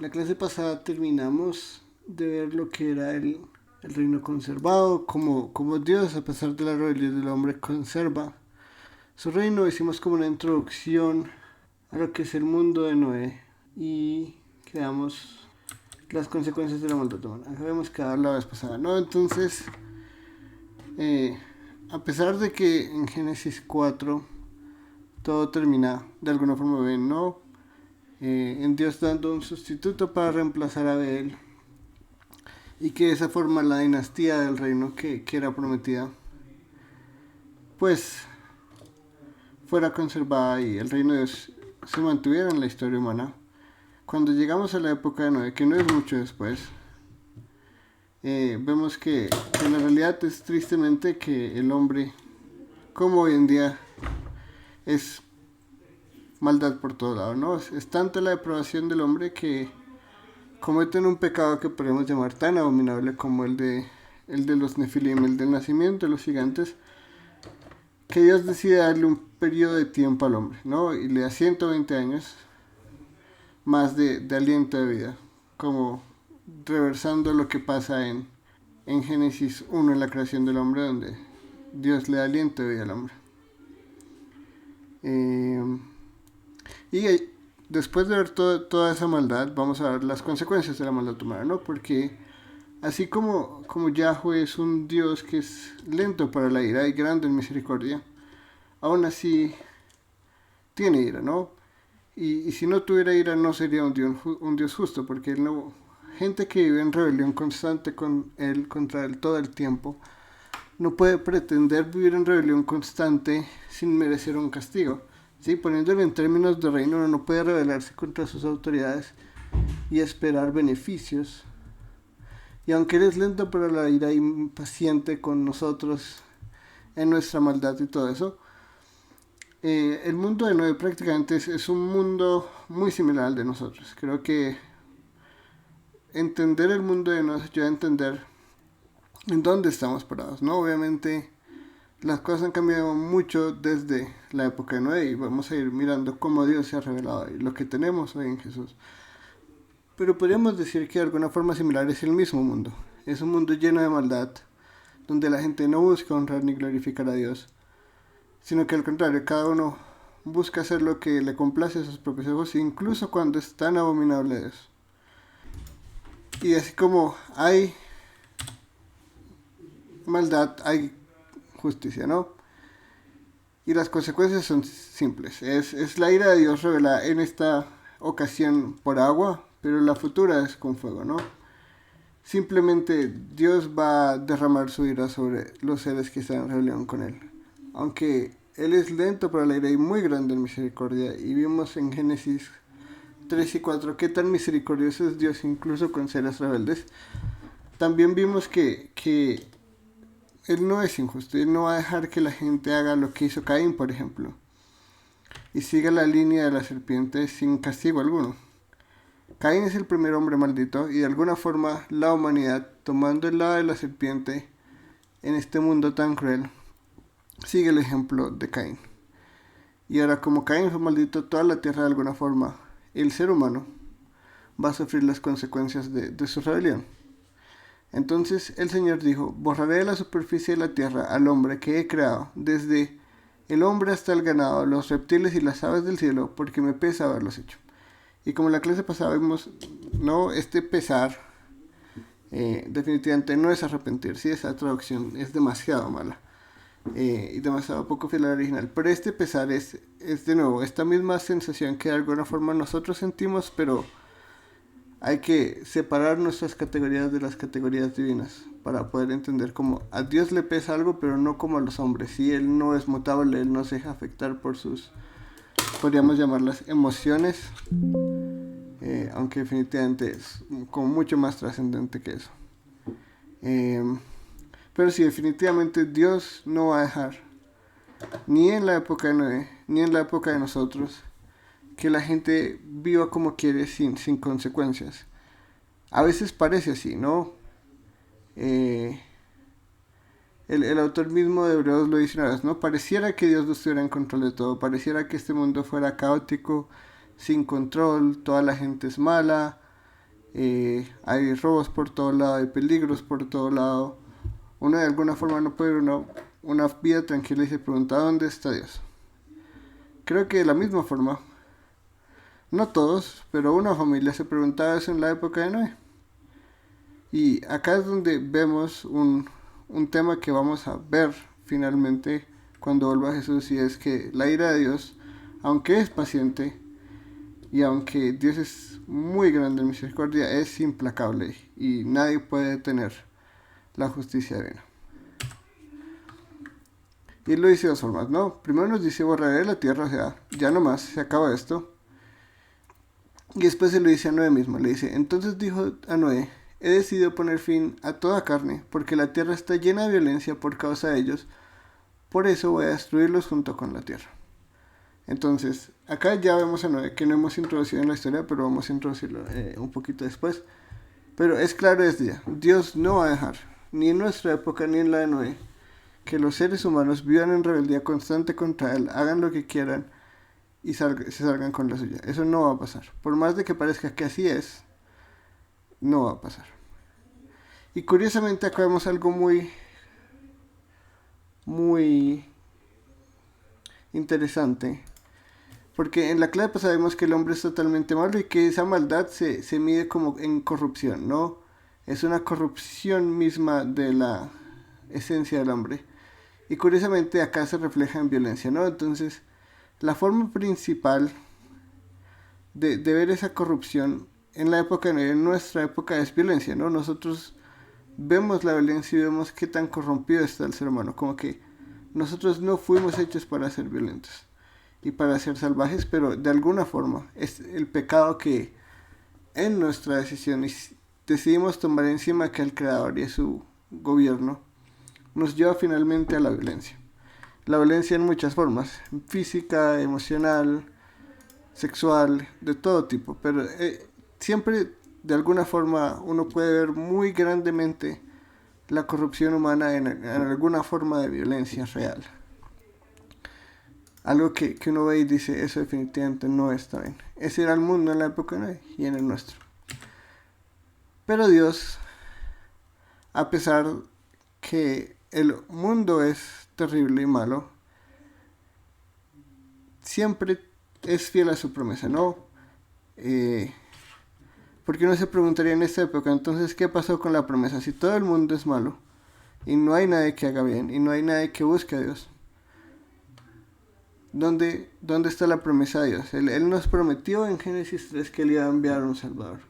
La clase pasada terminamos de ver lo que era el reino conservado, como Dios, a pesar de la rebelión del hombre, conserva su reino. Hicimos como una introducción a lo que es el mundo de Noé y quedamos las consecuencias de la maldad humana. Habíamos quedado la vez pasada, ¿no? Entonces, eh, a pesar de que en Génesis 4 todo termina de alguna forma bien, ¿no? En Dios dando un sustituto para reemplazar a Abel y que de esa forma la dinastía del reino que era prometida pues fuera conservada y el reino de Dios se mantuviera en la historia humana. Cuando llegamos a la época de Noé, que no es mucho después, vemos que la realidad es tristemente que el hombre, como hoy en día, es maldad por todo lado, ¿no? Es tanta la depravación del hombre que cometen un pecado que podemos llamar tan abominable como el de los nefilim, el del nacimiento de los gigantes, que Dios decide darle un periodo de tiempo al hombre, ¿no? Y le da 120 años más de aliento de vida, como reversando lo que pasa en Génesis 1, en la creación del hombre, donde Dios le da aliento de vida al hombre. Eh, y después de ver toda esa maldad, vamos a ver las consecuencias de la maldad humana, ¿no? Porque así como Yahweh es un Dios que es lento para la ira y grande en misericordia, aún así tiene ira, ¿no? Y si no tuviera ira no sería un Dios justo, porque él no, gente que vive en rebelión constante con él, contra él todo el tiempo, no puede pretender vivir en rebelión constante sin merecer un castigo. ¿Sí? Poniéndolo en términos de reino, uno no puede rebelarse contra sus autoridades y esperar beneficios. Y aunque eres lento para la ira y paciente con nosotros en nuestra maldad y todo eso, el mundo de Noé prácticamente es un mundo muy similar al de nosotros. Creo que entender el mundo de Noé nos ayuda a entender en dónde estamos parados, ¿no? Obviamente las cosas han cambiado mucho desde la época de Noé y vamos a ir mirando cómo Dios se ha revelado y lo que tenemos hoy en Jesús. Pero podríamos decir que de alguna forma similar es el mismo mundo. Es un mundo lleno de maldad, donde la gente no busca honrar ni glorificar a Dios, sino que al contrario, cada uno busca hacer lo que le complace a sus propios ojos, incluso cuando es tan abominable eso. Y así como hay maldad, hay justicia, ¿no? Y las consecuencias son simples. Es la ira de Dios revelada en esta ocasión por agua, pero la futura es con fuego, ¿no? Simplemente Dios va a derramar su ira sobre los seres que están en rebelión con Él. Aunque Él es lento para la ira y muy grande en misericordia, y vimos en Génesis 3 y 4 qué tan misericordioso es Dios incluso con seres rebeldes, también vimos que Él no es injusto, Él no va a dejar que la gente haga lo que hizo Caín, por ejemplo, y siga la línea de la serpiente sin castigo alguno. Caín es el primer hombre maldito y de alguna forma la humanidad, tomando el lado de la serpiente en este mundo tan cruel, sigue el ejemplo de Caín. Y ahora como Caín fue maldito, toda la tierra de alguna forma, el ser humano, va a sufrir las consecuencias de su rebelión. Entonces el Señor dijo, borraré de la superficie de la tierra al hombre que he creado, desde el hombre hasta el ganado, los reptiles y las aves del cielo, porque me pesa haberlos hecho. Y como en la clase pasada vimos, no, este pesar definitivamente no es arrepentirse, esa traducción es demasiado mala y demasiado poco fiel al original. Pero este pesar es de nuevo esta misma sensación que de alguna forma nosotros sentimos, pero hay que separar nuestras categorías de las categorías divinas para poder entender cómo a Dios le pesa algo, pero no como a los hombres. Si Él no es mutable, Él no se deja afectar por sus, podríamos llamarlas emociones, aunque definitivamente es como mucho más trascendente que eso. Eh, pero sí, definitivamente Dios no va a dejar, ni en la época de Noé, ni en la época de nosotros, que la gente viva como quiere sin consecuencias. A veces parece así, ¿no? Eh, el autor mismo de Hebreos lo dice una vez, ¿no? Pareciera que Dios no estuviera en control de todo, pareciera que este mundo fuera caótico, sin control, toda la gente es mala, hay robos por todo lado, hay peligros por todo lado. Uno de alguna forma no puede vivir una vida tranquila y se pregunta ¿dónde está Dios? Creo que de la misma forma, no todos, pero una familia se preguntaba eso en la época de Noé. Y acá es donde vemos un tema que vamos a ver finalmente cuando vuelva Jesús, y es que la ira de Dios, aunque es paciente y aunque Dios es muy grande en misericordia, es implacable y nadie puede detener la justicia divina. Y lo dice de dos formas, ¿no? Primero nos dice borraré la tierra, o sea, ya no más, se acaba esto. Y después se lo dice a Noé mismo, le dice, entonces dijo a Noé, he decidido poner fin a toda carne, porque la tierra está llena de violencia por causa de ellos, por eso voy a destruirlos junto con la tierra. Entonces, acá ya vemos a Noé, que no hemos introducido en la historia, pero vamos a introducirlo un poquito después. Pero es claro desde ya, Dios no va a dejar, ni en nuestra época ni en la de Noé, que los seres humanos vivan en rebeldía constante contra Él, hagan lo que quieran y se salgan con la suya. Eso no va a pasar. Por más de que parezca que así es, no va a pasar. Y curiosamente acá vemos algo muy interesante. Porque en la clave pues sabemos que el hombre es totalmente malo y que esa maldad se mide como en corrupción, ¿no? Es una corrupción misma de la esencia del hombre. Y curiosamente acá se refleja en violencia, ¿no? Entonces, la forma principal de ver esa corrupción en la época, en nuestra época, es violencia, ¿no? Nosotros vemos la violencia y vemos qué tan corrompido está el ser humano, como que nosotros no fuimos hechos para ser violentos y para ser salvajes, pero de alguna forma es el pecado que en nuestra decisión decidimos tomar encima que el Creador y su gobierno nos lleva finalmente a la violencia. La violencia en muchas formas, física, emocional, sexual, de todo tipo, pero siempre de alguna forma uno puede ver muy grandemente la corrupción humana en alguna forma de violencia real. Algo que uno ve y dice, eso definitivamente no está bien. Ese era el mundo en la época de Noé y en el nuestro. Pero Dios, a pesar que el mundo es terrible y malo, siempre es fiel a su promesa, ¿no? Porque uno se preguntaría en esta época, entonces, ¿qué pasó con la promesa? Si todo el mundo es malo y no hay nadie que haga bien y no hay nadie que busque a Dios, ¿dónde está la promesa de Dios? Él nos prometió en Génesis 3 que Él iba a enviar un Salvador.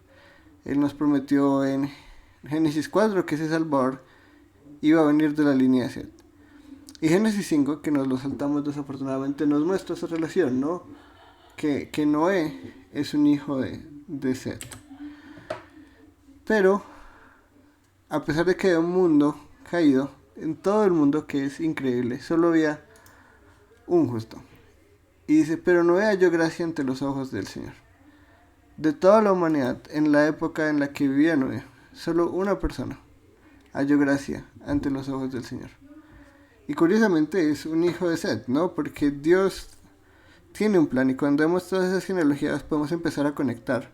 Él nos prometió en Génesis 4 que ese Salvador iba a venir de la línea de Set. Y Génesis 5, que nos lo saltamos desafortunadamente, nos muestra esa relación, ¿no? Que Noé es un hijo de Set. Pero, a pesar de que hay un mundo caído, en todo el mundo, que es increíble, solo había un justo. Y dice, pero Noé halló gracia ante los ojos del Señor. De toda la humanidad, en la época en la que vivía Noé, solo una persona halló gracia ante los ojos del Señor. Y curiosamente es un hijo de Set, ¿no? Porque Dios tiene un plan y cuando vemos todas esas genealogías podemos empezar a conectar.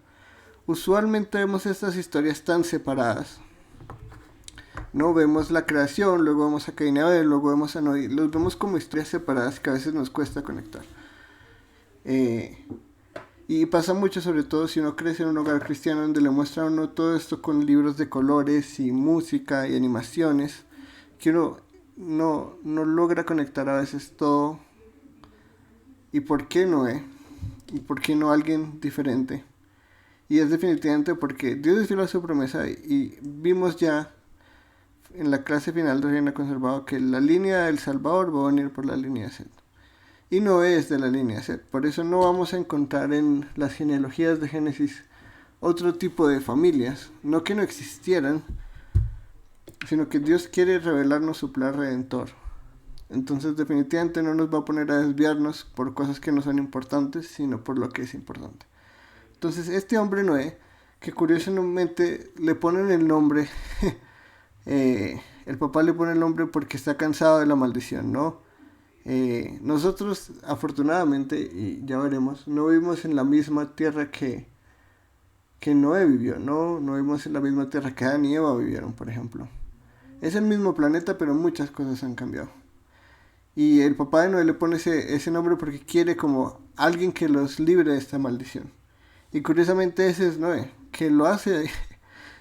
Usualmente vemos estas historias tan separadas. No vemos la creación, luego vemos a Caín y Abel, luego vemos a Noé. Los vemos como historias separadas que a veces nos cuesta conectar. Y pasa mucho, sobre todo si uno crece en un hogar cristiano donde le muestran a uno todo esto con libros de colores y música y animaciones, que uno no logra conectar a veces todo. ¿Y por qué Noé? ¿Y por qué no alguien diferente? Y es definitivamente porque Dios es fiel a su promesa y vimos ya en la clase final de Reina Conservado que la línea del Salvador va a venir por la línea de Set. Y Noé es de la línea de Set. Por eso no vamos a encontrar en las genealogías de Génesis otro tipo de familias. No que no existieran, sino que Dios quiere revelarnos su plan redentor. Entonces definitivamente no nos va a poner a desviarnos por cosas que no son importantes, sino por lo que es importante. Entonces este hombre Noé, que curiosamente le ponen el nombre, el papá le pone el nombre porque está cansado de la maldición, ¿no? Nosotros afortunadamente, y ya veremos, no vivimos en la misma tierra que que Noé vivió. No vimos en la misma tierra que Adán y Eva vivieron, por ejemplo. Es el mismo planeta, pero muchas cosas han cambiado. Y el papá de Noé le pone ese nombre porque quiere como alguien que los libre de esta maldición. Y curiosamente ese es Noé, que lo hace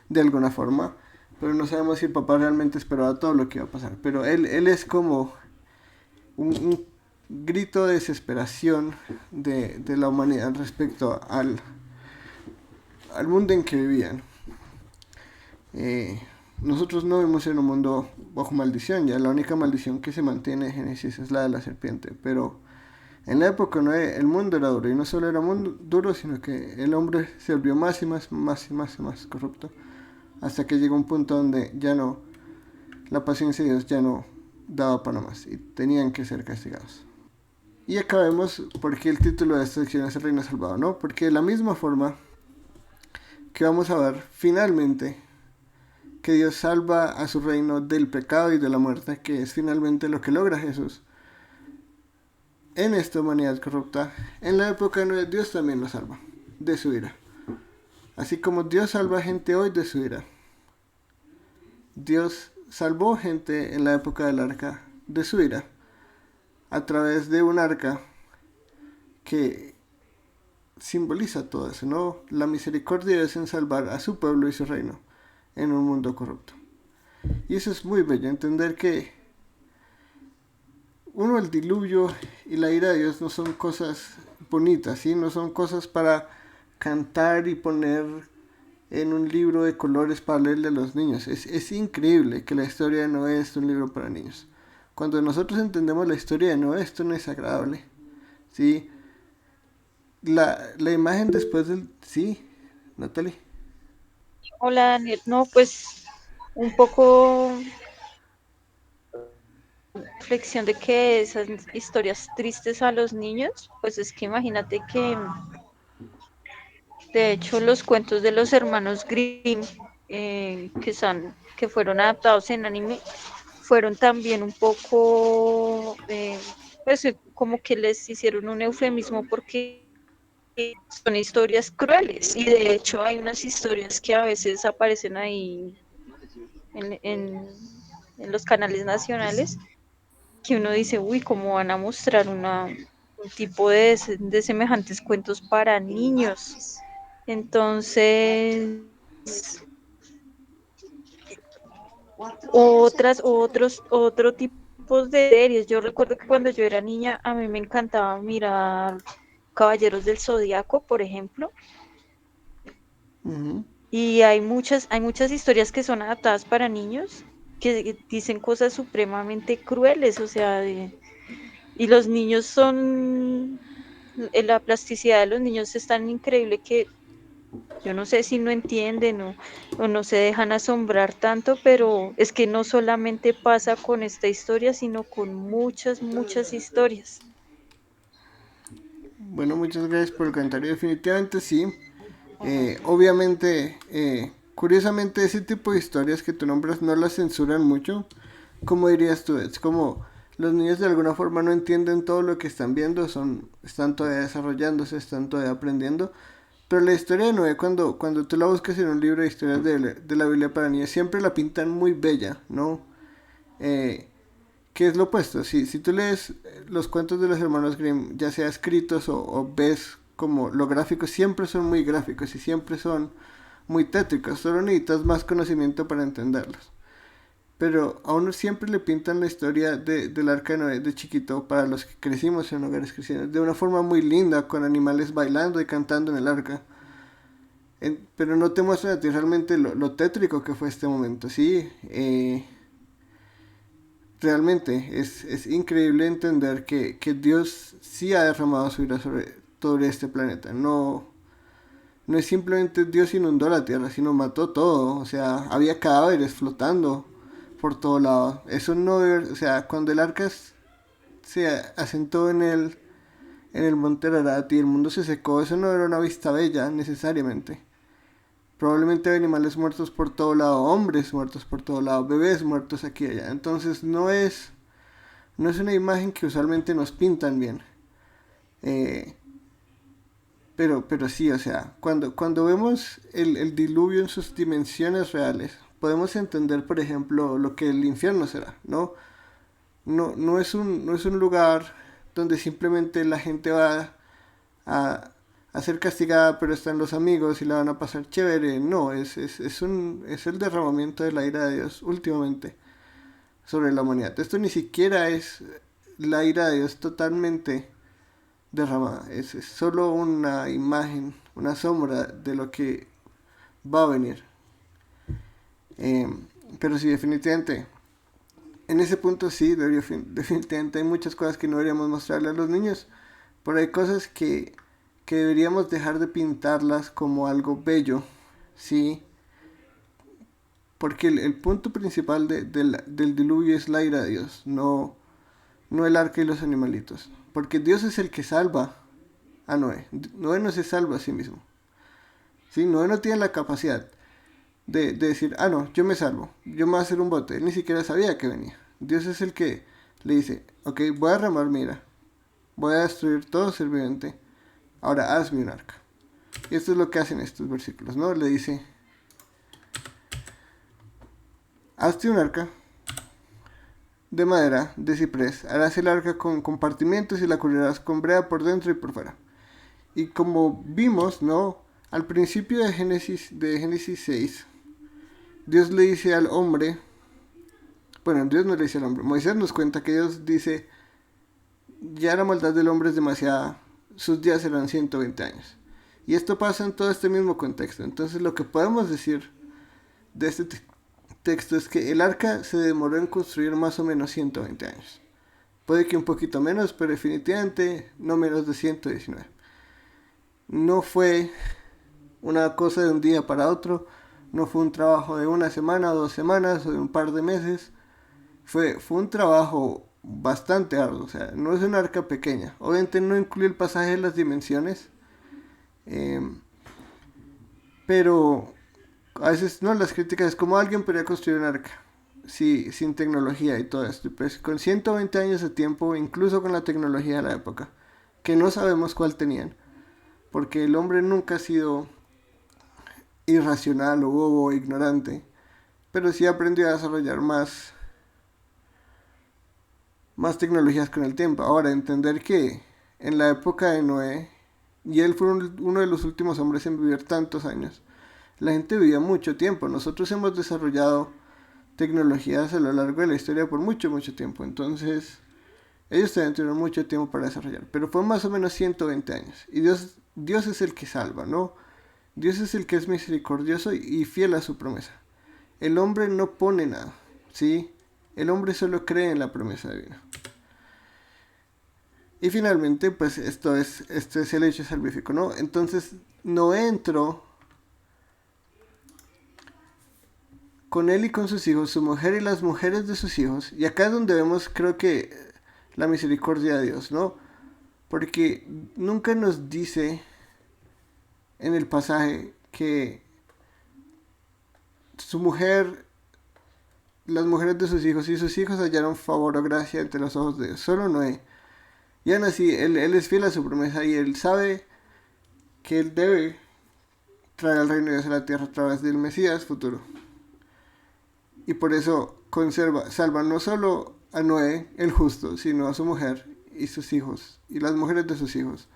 de alguna forma, pero no sabemos si el papá realmente esperaba todo lo que iba a pasar. Pero él es como un grito de desesperación de la humanidad respecto al mundo en que vivían. Eh, Nosotros no vivimos en un mundo bajo maldición, ya la única maldición que se mantiene en Génesis es la de la serpiente, pero en la época no, el mundo era duro, y no solo era mundo duro, sino que el hombre se volvió más y más, más y más y más corrupto, hasta que llegó un punto donde ya no, la paciencia de Dios ya no daba para más, y tenían que ser castigados. Y acabemos porque el título de esta sección es El Reino Salvado, ¿no? Porque de la misma forma que vamos a ver finalmente que Dios salva a su reino del pecado y de la muerte, que es finalmente lo que logra Jesús en esta humanidad corrupta. En la época de Noé, Dios también lo salva de su ira. Así como Dios salva gente hoy de su ira, Dios salvó gente en la época del arca de su ira a través de un arca que simboliza todo eso, ¿no? La misericordia es en salvar a su pueblo y su reino en un mundo corrupto. Y eso es muy bello, entender que uno, el diluvio y la ira de Dios no son cosas bonitas, ¿sí? No son cosas para cantar y poner en un libro de colores para leerle a los niños. Es increíble que la historia de Noé es un libro para niños. Cuando nosotros entendemos la historia de Noé, esto no es agradable, ¿sí? La imagen después del... Sí, Natalie. Hola Daniel, no, pues un poco reflexión de que esas historias tristes a los niños, pues es que imagínate que de hecho los cuentos de los hermanos Grimm que fueron adaptados en anime fueron también un poco, pues como que les hicieron un eufemismo porque son historias crueles y de hecho hay unas historias que a veces aparecen ahí en, en, en los canales nacionales que uno dice, uy, ¿cómo van a mostrar un tipo de semejantes cuentos para niños? Entonces, otro tipo de series. Yo recuerdo que cuando yo era niña, a mí me encantaba mirar Caballeros del Zodiaco, por ejemplo, Uh-huh. y hay muchas historias que son adaptadas para niños que dicen cosas supremamente crueles, o sea, y los niños son, la plasticidad de los niños es tan increíble que yo no sé si no entienden o no se dejan asombrar tanto, pero es que no solamente pasa con esta historia, sino con muchas, muchas historias. Bueno, muchas gracias por el comentario. Definitivamente sí. Obviamente, curiosamente, ese tipo de historias que tú nombras no las censuran mucho. ¿Cómo dirías tú? Es como los niños de alguna forma no entienden todo lo que están viendo, están todavía desarrollándose, están todavía aprendiendo. Pero la historia de Noé, cuando tú la buscas en un libro de historias de la Biblia para niños, siempre la pintan muy bella, ¿no? Eh, que es lo opuesto. Si tú lees los cuentos de los hermanos Grimm, ya sea escritos o ves como lo gráfico, siempre son muy gráficos y siempre son muy tétricos. Solo necesitas más conocimiento para entenderlos. Pero a uno siempre le pintan la historia del arca de Noé de chiquito para los que crecimos en hogares cristianos de una forma muy linda, con animales bailando y cantando en el arca. Pero no te muestran a ti realmente lo tétrico que fue este momento. Sí, realmente es increíble entender que Dios sí ha derramado su ira sobre este planeta. No es simplemente Dios inundó la tierra, sino mató todo. O sea, había cadáveres flotando por todo lado. Eso no debe, o sea, cuando el arca se asentó en el monte Ararat y el mundo se secó, eso no era una vista bella necesariamente. Probablemente hay animales muertos por todo lado, hombres muertos por todo lado, bebés muertos aquí y allá. Entonces no es una imagen que usualmente nos pintan bien. Eh, Pero sí, o sea, cuando vemos el diluvio en sus dimensiones reales, podemos entender, por ejemplo, lo que el infierno será, ¿no? No es un lugar donde simplemente la gente va a, a ser castigada, pero están los amigos y la van a pasar chévere. No, es el derramamiento de la ira de Dios últimamente sobre la humanidad. Esto ni siquiera es la ira de Dios totalmente derramada. Es solo una imagen, una sombra de lo que va a venir. Eh, pero sí, definitivamente, en ese punto sí, definitivamente hay muchas cosas que no deberíamos mostrarle a los niños. Pero hay cosas que deberíamos dejar de pintarlas como algo bello, ¿sí? Porque el punto principal del diluvio es la ira de Dios, no el arca y los animalitos. Porque Dios es el que salva a Noé. Noé no se salva a sí mismo. ¿Sí? Noé no tiene la capacidad de decir, ah, no, yo me salvo, yo me voy a hacer un bote. Él ni siquiera sabía que venía. Dios es el que le dice, ok, voy a derramar mi ira, voy a destruir todo ser viviente, ahora hazme un arca. Y esto es lo que hacen estos versículos, ¿no? Le dice, hazte un arca de madera, de ciprés, harás el arca con compartimientos y la cubrirás con brea por dentro y por fuera. Y como vimos, ¿no? Al principio de Génesis 6, Dios le dice al hombre, bueno, Dios no le dice al hombre, Moisés nos cuenta que Dios dice, ya la maldad del hombre es demasiada, sus días serán 120 años. Y esto pasa en todo este mismo contexto. Entonces lo que podemos decir de este texto es que el arca se demoró en construir más o menos 120 años. Puede que un poquito menos, pero definitivamente no menos de 119. No fue una cosa de un día para otro, no fue un trabajo de una semana o 2 semanas o de un par de meses. Fue un trabajo bastante arduo, o sea, no es una arca pequeña. Obviamente no incluye el pasaje de las dimensiones, eh, pero a veces no, las críticas es como alguien podría construir un arca, sí, sin tecnología y todo esto. Pues con 120 años de tiempo, incluso con la tecnología de la época, que no sabemos cuál tenían, porque el hombre nunca ha sido irracional o bobo o ignorante, pero sí aprendió a desarrollar más tecnologías con el tiempo. Ahora, entender que en la época de Noé, y él fue uno de los últimos hombres en vivir tantos años, la gente vivía mucho tiempo. Nosotros hemos desarrollado tecnologías a lo largo de la historia por mucho, mucho tiempo. Entonces, ellos también tuvieron mucho tiempo para desarrollar. Pero fue más o menos 120 años. Y Dios es el que salva, ¿no? Dios es el que es misericordioso y fiel a su promesa. El hombre no pone nada, ¿sí? El hombre solo cree en la promesa divina. Y finalmente, pues este es el hecho salvífico, ¿no? Entonces, Noé entró con él y con sus hijos, su mujer y las mujeres de sus hijos. Y acá es donde vemos, creo que, la misericordia de Dios, ¿no? Porque nunca nos dice en el pasaje que su mujer, las mujeres de sus hijos y sus hijos hallaron favor o gracia ante los ojos de Dios. Solo Noé. Y aún así, él es fiel a su promesa y él sabe que él debe traer el reino de Dios a la tierra a través del Mesías futuro. Y por eso salva no solo a Noé, el justo, sino a su mujer y sus hijos, y las mujeres de sus hijos.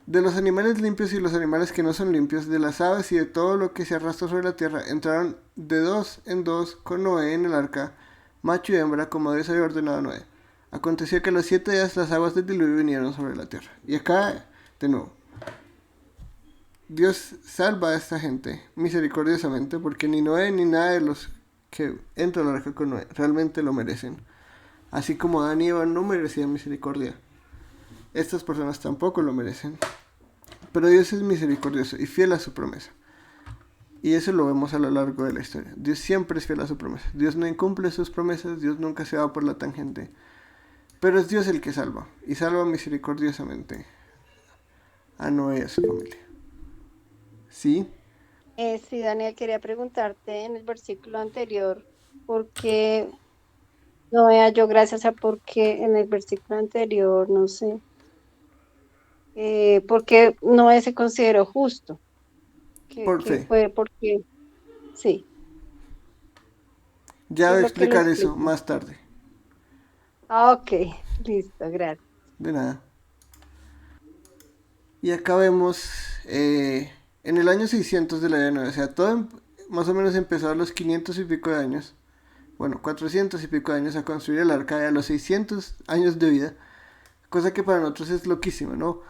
De los animales limpios y los animales que no son limpios, de las aves y de todo lo que se arrastra sobre la tierra, entraron de 2 en 2 con Noé en el arca, macho y hembra, como Dios había ordenado a Noé. Aconteció que a los 7 días las aguas del diluvio vinieron sobre la tierra. Y acá, de nuevo, Dios salva a esta gente misericordiosamente, porque ni Noé ni nada de los que entran al arca con Noé realmente lo merecen. Así como Adán y Eva no merecían misericordia, estas personas tampoco lo merecen. Pero Dios es misericordioso y fiel a su promesa. Y eso lo vemos a lo largo de la historia. Dios siempre es fiel a su promesa. Dios no incumple sus promesas, Dios nunca se va por la tangente. Pero es Dios el que salva, y salva misericordiosamente a Noé y a su familia. ¿Sí? Sí, Daniel, quería preguntarte en el versículo anterior, ¿por qué no halló gracias a porque en el versículo anterior, no sé? porque no se consideró justo, Por que fe. fue porque, sí, Ya ¿qué voy es a lo que lo explicar eso explica? más tarde. Ah, ok, listo, gracias. De nada. Y acá vemos en el año 600 de la era nueva. O sea, más o menos empezó a los 500 y pico de años. Bueno, 400 y pico de años a construir el arca y a los 600 años de vida. Cosa que para nosotros es loquísima, ¿no?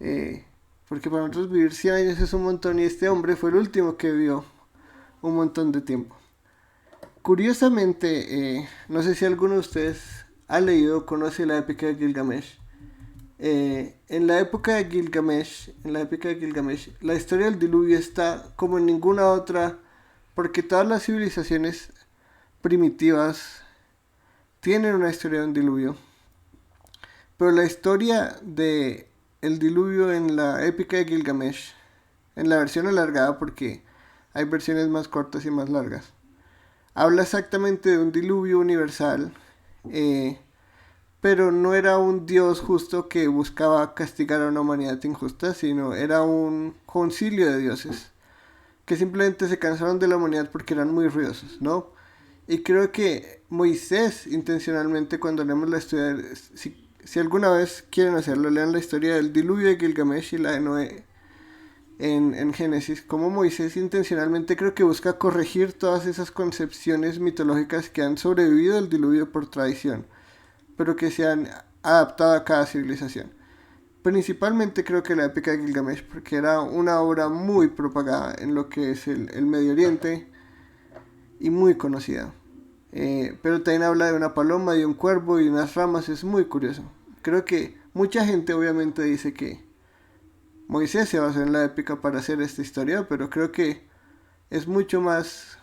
Eh, Porque para nosotros vivir 100 años es un montón y este hombre fue el último que vivió un montón de tiempo. Curiosamente, no sé si alguno de ustedes ha leído o conoce la épica de Gilgamesh. En la época de Gilgamesh, la historia del diluvio está como en ninguna otra, porque todas las civilizaciones primitivas tienen una historia de un diluvio. Pero la historia de el diluvio en la épica de Gilgamesh, en la versión alargada, porque hay versiones más cortas y más largas, habla exactamente de un diluvio universal, eh, pero no era un Dios justo que buscaba castigar a una humanidad injusta, sino era un concilio de dioses que simplemente se cansaron de la humanidad porque eran muy ruidosos, ¿no? Y creo que Moisés intencionalmente cuando leemos la historia, si alguna vez quieren hacerlo, lean la historia del diluvio de Gilgamesh y la de Noé en Génesis, como Moisés intencionalmente creo que busca corregir todas esas concepciones mitológicas que han sobrevivido al diluvio por tradición, pero que se han adaptado a cada civilización. Principalmente creo que la épica de Gilgamesh, porque era una obra muy propagada en lo que es el Medio Oriente y muy conocida. Pero también habla de una paloma, de un cuervo y unas ramas, es muy curioso. Creo que mucha gente obviamente dice que Moisés se basó en la épica para hacer esta historia, pero creo que es mucho más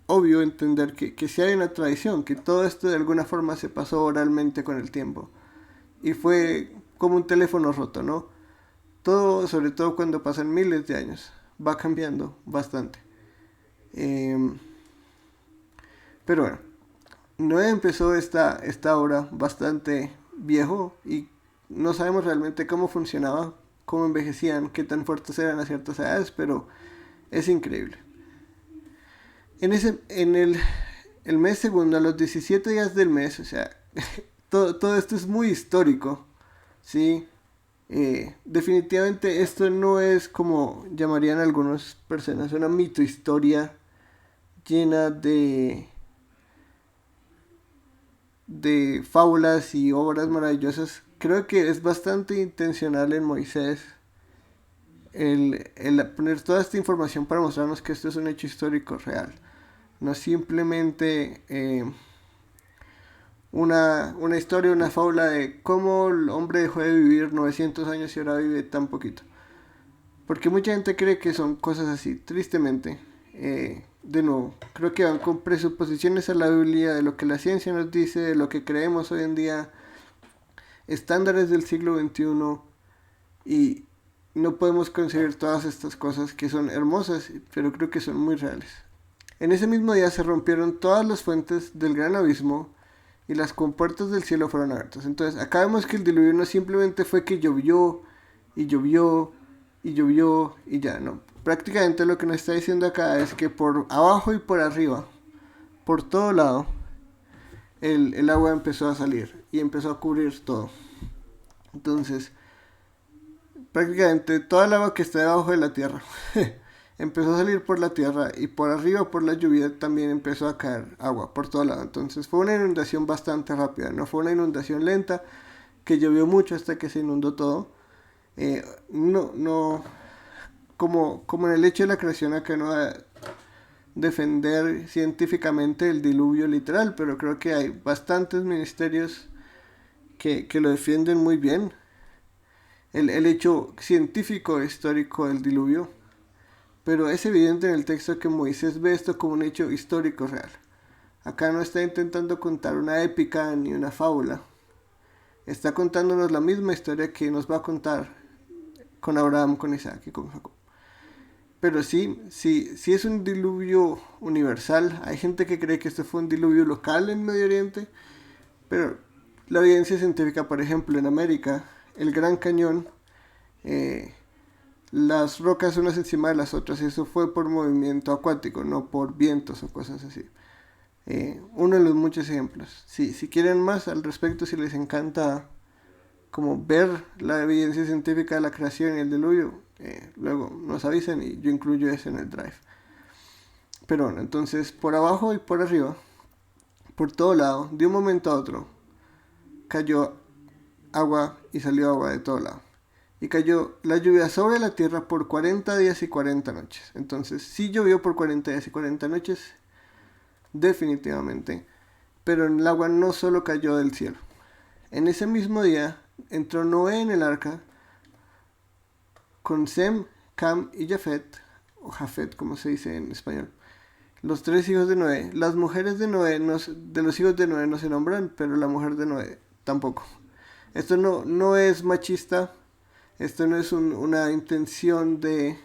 obvio entender que si hay una tradición, que todo esto de alguna forma se pasó oralmente con el tiempo. Y fue como un teléfono roto, ¿no? Todo, sobre todo cuando pasan miles de años, va cambiando bastante. Eh, pero bueno, Noé empezó esta obra bastante viejo y no sabemos realmente cómo funcionaba, cómo envejecían, qué tan fuertes eran a ciertas edades, pero es increíble. El mes segundo, a los 17 días del mes, o sea, todo esto es muy histórico, ¿sí? Definitivamente esto no es como llamarían algunas personas una mitohistoria llena de fábulas y obras maravillosas. Creo que es bastante intencional en Moisés el poner toda esta información para mostrarnos que esto es un hecho histórico real. No simplemente una historia, una fábula de cómo el hombre dejó de vivir 900 años y ahora vive tan poquito. Porque mucha gente cree que son cosas así, tristemente. De nuevo, creo que van con presuposiciones a la Biblia de lo que la ciencia nos dice, de lo que creemos hoy en día, estándares del siglo XXI, y no podemos concebir todas estas cosas que son hermosas, pero creo que son muy reales. En ese mismo día se rompieron todas las fuentes del gran abismo y las compuertas del cielo fueron abiertas. Entonces, acá vemos que el diluvio no simplemente fue que llovió y llovió y llovió y ya, no. Prácticamente lo que nos está diciendo acá es que por abajo y por arriba, por todo lado, el agua empezó a salir y empezó a cubrir todo. Entonces, prácticamente toda el agua que está debajo de la tierra empezó a salir por la tierra y por arriba por la lluvia también empezó a caer agua por todo lado. Entonces fue una inundación bastante rápida, no fue una inundación lenta que llovió mucho hasta que se inundó todo. No, como en el hecho de la creación acá no va a defender científicamente el diluvio literal, pero creo que hay bastantes ministerios que lo defienden muy bien. El hecho científico histórico del diluvio, pero es evidente en el texto que Moisés ve esto como un hecho histórico real. Acá no está intentando contar una épica ni una fábula, está contándonos la misma historia que nos va a contar con Abraham, con Isaac y con Jacob. Pero sí es un diluvio universal. Hay gente que cree que esto fue un diluvio local en Medio Oriente, pero la evidencia científica, por ejemplo, en América, el Gran Cañón las rocas unas encima de las otras. Eso fue por movimiento acuático, no por vientos o cosas así. Uno de los muchos ejemplos. Si quieren más al respecto, si les encanta como ver la evidencia científica de la creación y el diluvio, luego nos avisan y yo incluyo eso en el drive. Pero bueno, entonces por abajo y por arriba, por todo lado, de un momento a otro, cayó agua y salió agua de todo lado. Y cayó la lluvia sobre la tierra por 40 días y 40 noches. Entonces sí llovió por 40 días y 40 noches, definitivamente. Pero el agua no solo cayó del cielo. En ese mismo día entró Noé en el arca con Sem, Cam y Jafet, o Jafet como se dice en español. Los 3 hijos de Noé. Las mujeres de Noé, de los hijos de Noé no se nombran, pero la mujer de Noé tampoco. Esto no es machista, esto no es una intención de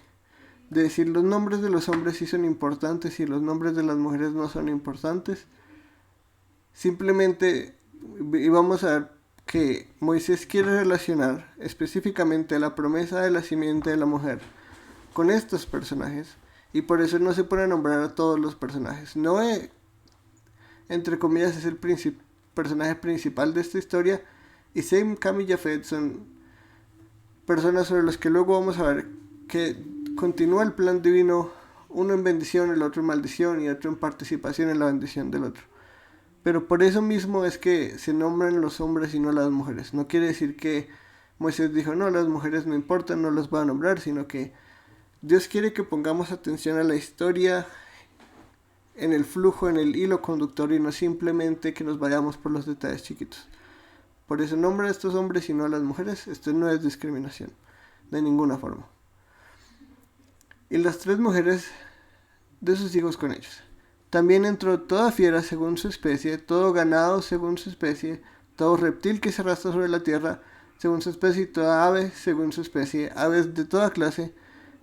decir los nombres de los hombres sí son importantes y los nombres de las mujeres no son importantes. Simplemente vamos a ver que Moisés quiere relacionar específicamente la promesa de la simiente de la mujer con estos personajes. Y por eso no se pone a nombrar a todos los personajes. Noé, entre comillas, es el personaje principal de esta historia. Y Sem, Cam y Jafet son personas sobre las que luego vamos a ver que continúa el plan divino. Uno en bendición, el otro en maldición y otro en participación en la bendición del otro. Pero por eso mismo es que se nombran los hombres y no las mujeres. No quiere decir que Moisés dijo, no, las mujeres no importan, no las voy a nombrar, sino que Dios quiere que pongamos atención a la historia, en el flujo, en el hilo conductor y no simplemente que nos vayamos por los detalles chiquitos. Por eso nombra a estos hombres y no a las mujeres. Esto no es discriminación, de ninguna forma. Y las 3 mujeres de sus hijos con ellos. También entró toda fiera según su especie, todo ganado según su especie, todo reptil que se arrastra sobre la tierra según su especie y toda ave según su especie, aves de toda clase.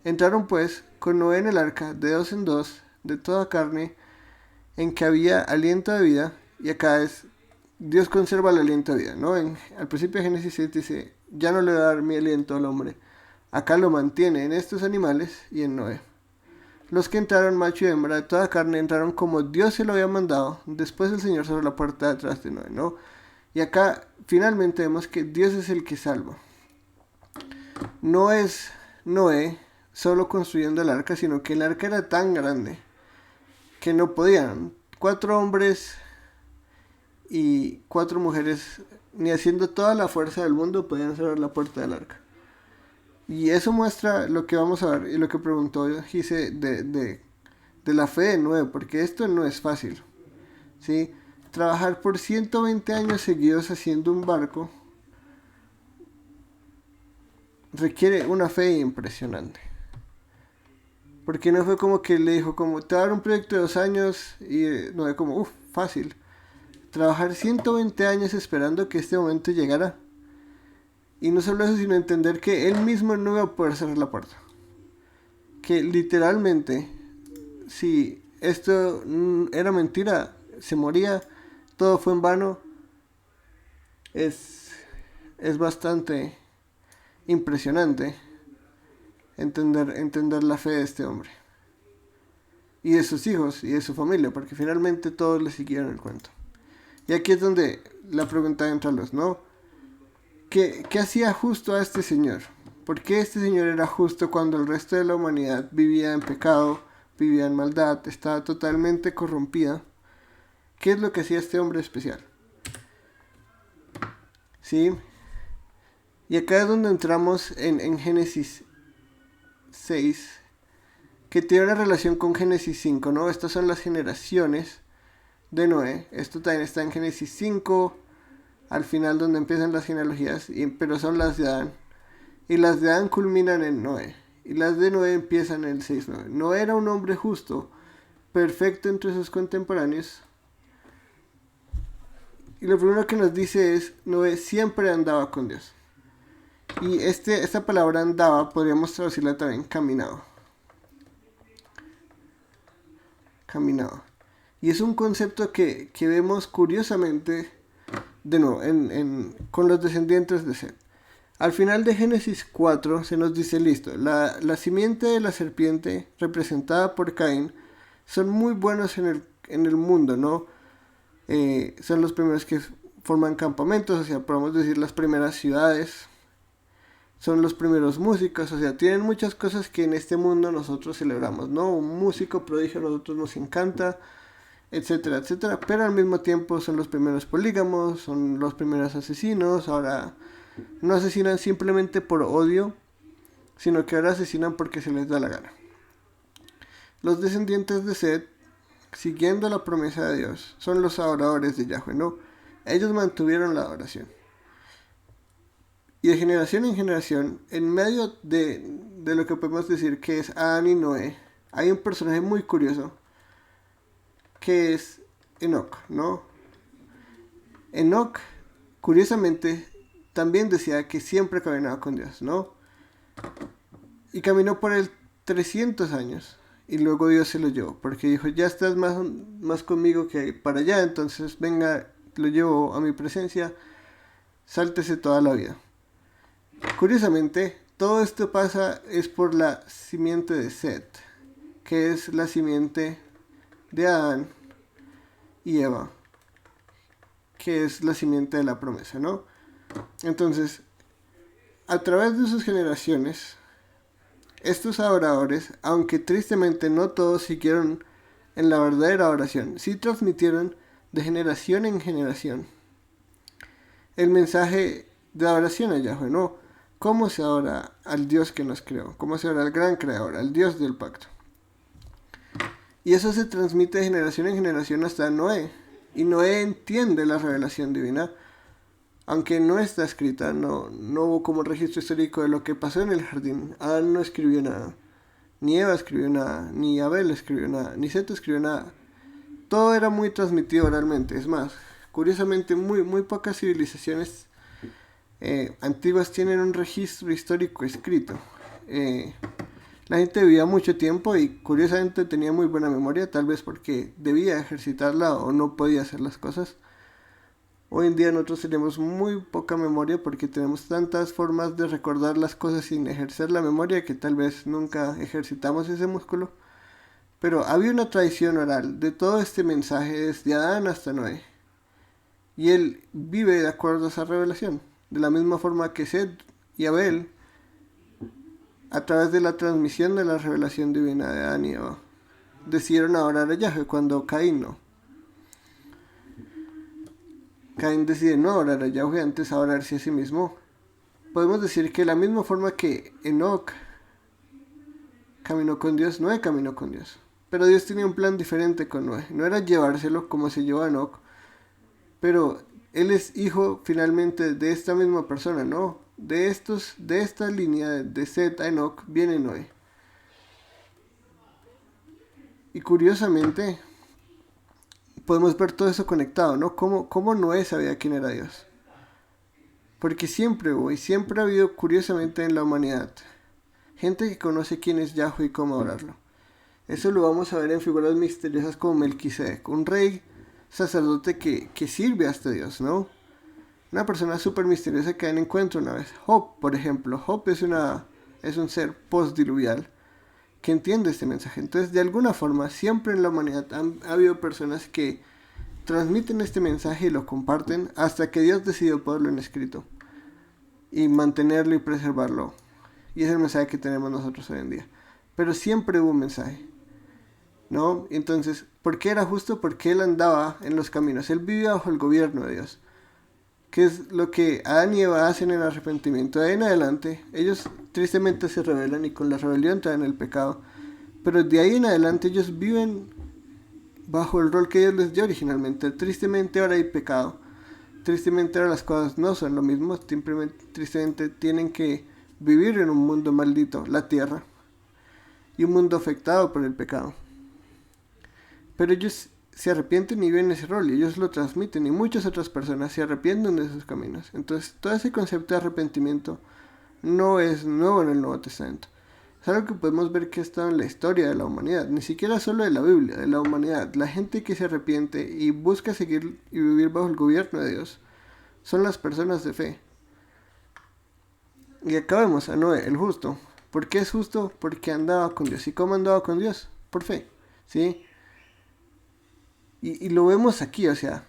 Entraron pues con Noé en el arca, de 2 en 2, de toda carne, en que había aliento de vida. Y acá Dios conserva el aliento de vida, ¿no? Al principio de Génesis 7 dice, ya no le va a dar mi aliento al hombre. Acá lo mantiene en estos animales y en Noé. Los que entraron, macho y hembra, de toda carne, entraron como Dios se lo había mandado. Después el Señor cerró la puerta detrás de Noé, ¿no? Y acá finalmente vemos que Dios es el que salva. No es Noé solo construyendo el arca, sino que el arca era tan grande que no podían 4 hombres y 4 mujeres, ni haciendo toda la fuerza del mundo, podían cerrar la puerta del arca. Y eso muestra lo que vamos a ver y lo que preguntó Gise de la fe de Noé, porque esto no es fácil, ¿sí? Trabajar por 120 años seguidos haciendo un barco requiere una fe impresionante. Porque no fue como que le dijo, como te va a dar un proyecto de 2 años y no es como, fácil. Trabajar 120 años esperando que este momento llegara. Y no solo eso, sino entender que él mismo no iba a poder cerrar la puerta. Que literalmente, si esto era mentira, se moría, todo fue en vano. Es bastante impresionante entender la fe de este hombre y de sus hijos y de su familia, porque finalmente todos le siguieron el cuento. Y aquí es donde la pregunta entra a los, ¿no? ¿Qué hacía justo a este señor? ¿Por qué este señor era justo cuando el resto de la humanidad vivía en pecado, vivía en maldad, estaba totalmente corrompida? ¿Qué es lo que hacía este hombre especial? ¿Sí? Y acá es donde entramos en Génesis 6, que tiene una relación con Génesis 5, ¿no? Estas son las generaciones de Noé. Esto también está en Génesis 5, al final donde empiezan las genealogías, pero son las de Adán. Y las de Adán culminan en Noé. Y las de Noé empiezan en el 6:9. Noé era un hombre justo, perfecto entre sus contemporáneos. Y lo primero que nos dice es, Noé siempre andaba con Dios. Y esta palabra andaba, podríamos traducirla también caminaba. Caminaba. Y es un concepto que vemos curiosamente, de nuevo, con los descendientes de Seth. Al final de Génesis 4 se nos dice, listo, la simiente de la serpiente representada por Caín son muy buenos en el mundo, ¿no? Son los primeros que forman campamentos, o sea, podemos decir las primeras ciudades, son los primeros músicos, o sea, tienen muchas cosas que en este mundo nosotros celebramos, ¿no? Un músico prodigio a nosotros nos encanta, etcétera, etcétera, pero al mismo tiempo son los primeros polígamos, son los primeros asesinos. Ahora no asesinan simplemente por odio, sino que ahora asesinan porque se les da la gana. Los descendientes de Set, siguiendo la promesa de Dios, son los adoradores de Yahweh, ¿no? Ellos mantuvieron la adoración. Y de generación en generación, en medio de lo que podemos decir que es Adán y Noé, hay un personaje muy curioso, que es Enoc, ¿no? Enoc, curiosamente, también decía que siempre caminaba con Dios, ¿no? Y caminó por él 300 años. Y luego Dios se lo llevó, porque dijo, ya estás más conmigo que para allá, entonces venga, lo llevo a mi presencia, sáltese toda la vida. Curiosamente, todo esto pasa es por la simiente de Set, que es la simiente de Adán y Eva, que es la simiente de la promesa, ¿no? Entonces, a través de sus generaciones, estos adoradores, aunque tristemente no todos siguieron en la verdadera oración, sí transmitieron de generación en generación el mensaje de adoración a Yahweh, ¿no? ¿Cómo se adora al Dios que nos creó? ¿Cómo se adora al gran creador, al Dios del pacto? Y eso se transmite de generación en generación hasta Noé. Y Noé entiende la revelación divina, aunque no está escrita, no hubo como registro histórico de lo que pasó en el jardín. Adán no escribió nada, ni Eva escribió nada, ni Abel escribió nada, ni Set escribió nada. Todo era muy transmitido oralmente. Es más, curiosamente muy pocas civilizaciones antiguas tienen un registro histórico escrito. La gente vivía mucho tiempo y curiosamente tenía muy buena memoria, tal vez porque debía ejercitarla o no podía hacer las cosas. Hoy en día nosotros tenemos muy poca memoria porque tenemos tantas formas de recordar las cosas sin ejercer la memoria que tal vez nunca ejercitamos ese músculo. Pero había una tradición oral de todo este mensaje desde Adán hasta Noé. Y él vive de acuerdo a esa revelación. De la misma forma que Set y Abel, a través de la transmisión de la revelación divina de Adán y Eva, decidieron adorar a Yahweh cuando Caín no. Caín decide no adorar a Yahweh, antes adorarse a sí mismo. Podemos decir que de la misma forma que Enoc caminó con Dios, Noé caminó con Dios. Pero Dios tenía un plan diferente con Noé. No era llevárselo como se llevó a Enoc, pero él es hijo finalmente de esta misma persona, ¿no? De esta línea de Set a Enoc viene Noé. Y curiosamente podemos ver todo eso conectado, ¿no? Cómo Noé sabía quién era Dios. Porque siempre hubo y siempre ha habido, curiosamente, en la humanidad, gente que conoce quién es Yahweh y cómo adorarlo. Eso lo vamos a ver en figuras misteriosas como Melquisedec, un rey sacerdote que sirve a este Dios, ¿no? Una persona súper misteriosa que dan encuentro una vez. Job, por ejemplo. Job es un ser postdiluvial que entiende este mensaje. Entonces, de alguna forma, siempre en la humanidad ha habido personas que transmiten este mensaje y lo comparten hasta que Dios decidió ponerlo en escrito y mantenerlo y preservarlo. Y es el mensaje que tenemos nosotros hoy en día. Pero siempre hubo un mensaje, ¿no? Entonces, ¿por qué era justo? Porque él andaba en los caminos. Él vivía bajo el gobierno de Dios. Que es lo que Adán y Eva hacen en arrepentimiento. De ahí en adelante, ellos tristemente se rebelan y con la rebelión traen el pecado. Pero de ahí en adelante ellos viven bajo el rol que Dios les dio originalmente. Tristemente ahora hay pecado. Tristemente ahora las cosas no son lo mismo. Tristemente tienen que vivir en un mundo maldito, la tierra. Y un mundo afectado por el pecado. Pero ellos se arrepienten y viven ese rol y ellos lo transmiten y muchas otras personas se arrepienten de sus caminos. Entonces todo ese concepto de arrepentimiento no es nuevo en el Nuevo Testamento. Es algo que podemos ver que está en la historia de la humanidad, ni siquiera solo de la Biblia, de la humanidad. La gente que se arrepiente y busca seguir y vivir bajo el gobierno de Dios son las personas de fe. Y acá vemos a Noé, el justo. ¿Por qué es justo? Porque andaba con Dios. ¿Y cómo andaba con Dios? Por fe, ¿sí? Y lo vemos aquí, o sea,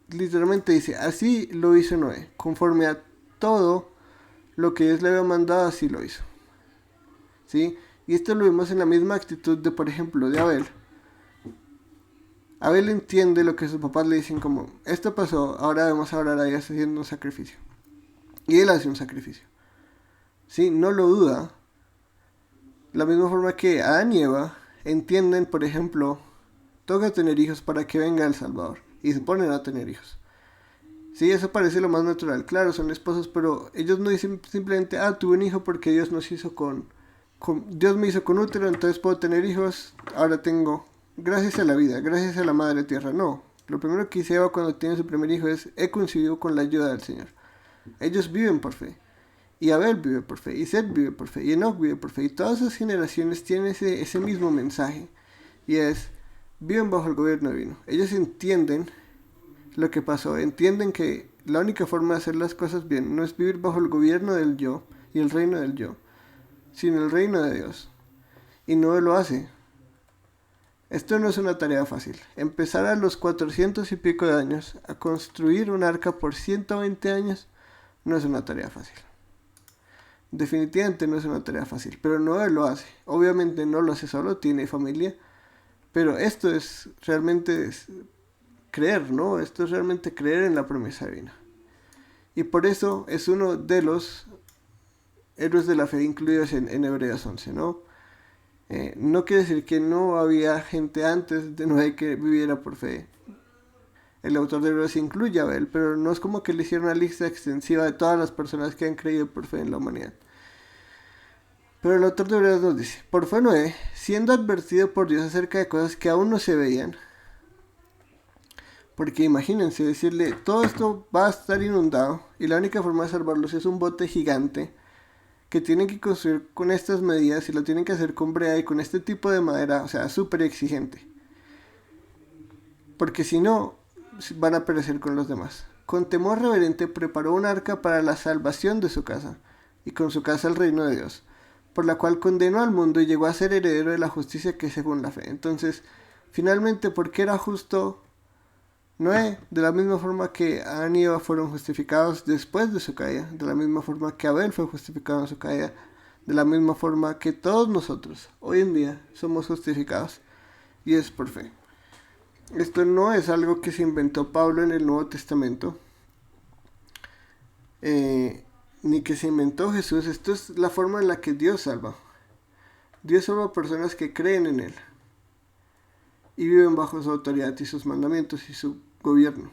literalmente dice, así lo hizo Noé, conforme a todo lo que Dios le había mandado, así lo hizo, ¿sí? Y esto lo vemos en la misma actitud de, por ejemplo, de Abel. Abel entiende lo que sus papás le dicen como, esto pasó, ahora vamos a orar a Dios haciendo un sacrificio. Y él hace un sacrificio, ¿sí? No lo duda. La misma forma que Adán y Eva entienden, por ejemplo, toca tener hijos para que venga el Salvador. Y se ponen a tener hijos. Sí, eso parece lo más natural. Claro, son esposos, pero ellos no dicen simplemente, tuve un hijo porque Dios nos hizo Dios me hizo con útero, entonces puedo tener hijos, ahora tengo, gracias a la vida, gracias a la madre tierra. No, lo primero que hice Eva cuando tiene su primer hijo es, he concebido con la ayuda del Señor. Ellos viven por fe. Y Abel vive por fe, y Seth vive por fe, y Enoch vive por fe, y todas esas generaciones tienen ese mismo mensaje, y es, viven bajo el gobierno divino. Ellos entienden lo que pasó, entienden que la única forma de hacer las cosas bien no es vivir bajo el gobierno del yo y el reino del yo, sino el reino de Dios. Y no lo hace. Esto no es una tarea fácil. Empezar a los 400 y pico de años a construir un arca por 120 años no es una tarea fácil. Definitivamente no es una tarea fácil, pero Noé lo hace. Obviamente no lo hace solo, tiene familia, pero esto es realmente creer, ¿no? Esto es realmente creer en la promesa divina. Y por eso es uno de los héroes de la fe incluidos en Hebreos 11, ¿no? No quiere decir que no había gente antes de Noé que viviera por fe. El autor de Hebreos incluye a Abel, pero no es como que le hicieron una lista extensiva de todas las personas que han creído por fe en la humanidad. Pero el autor de Hebreos nos dice, por fe Noé, siendo advertido por Dios acerca de cosas que aún no se veían, porque imagínense decirle, todo esto va a estar inundado y la única forma de salvarlos es un bote gigante que tienen que construir con estas medidas y lo tienen que hacer con brea y con este tipo de madera, o sea, súper exigente. Porque si no, van a perecer con los demás. Con temor reverente preparó un arca para la salvación de su casa y con su casa el reino de Dios, por la cual condenó al mundo y llegó a ser heredero de la justicia que es según la fe. Entonces, finalmente, ¿por qué era justo Noé? De la misma forma que Adán y Eva fueron justificados después de su caída, de la misma forma que Abel fue justificado en su caída, de la misma forma que todos nosotros hoy en día somos justificados, y es por fe. Esto no es algo que se inventó Pablo en el Nuevo Testamento, ni que se inventó Jesús. Esto es la forma en la que Dios salva. Dios salva a personas que creen en Él y viven bajo su autoridad y sus mandamientos y su gobierno.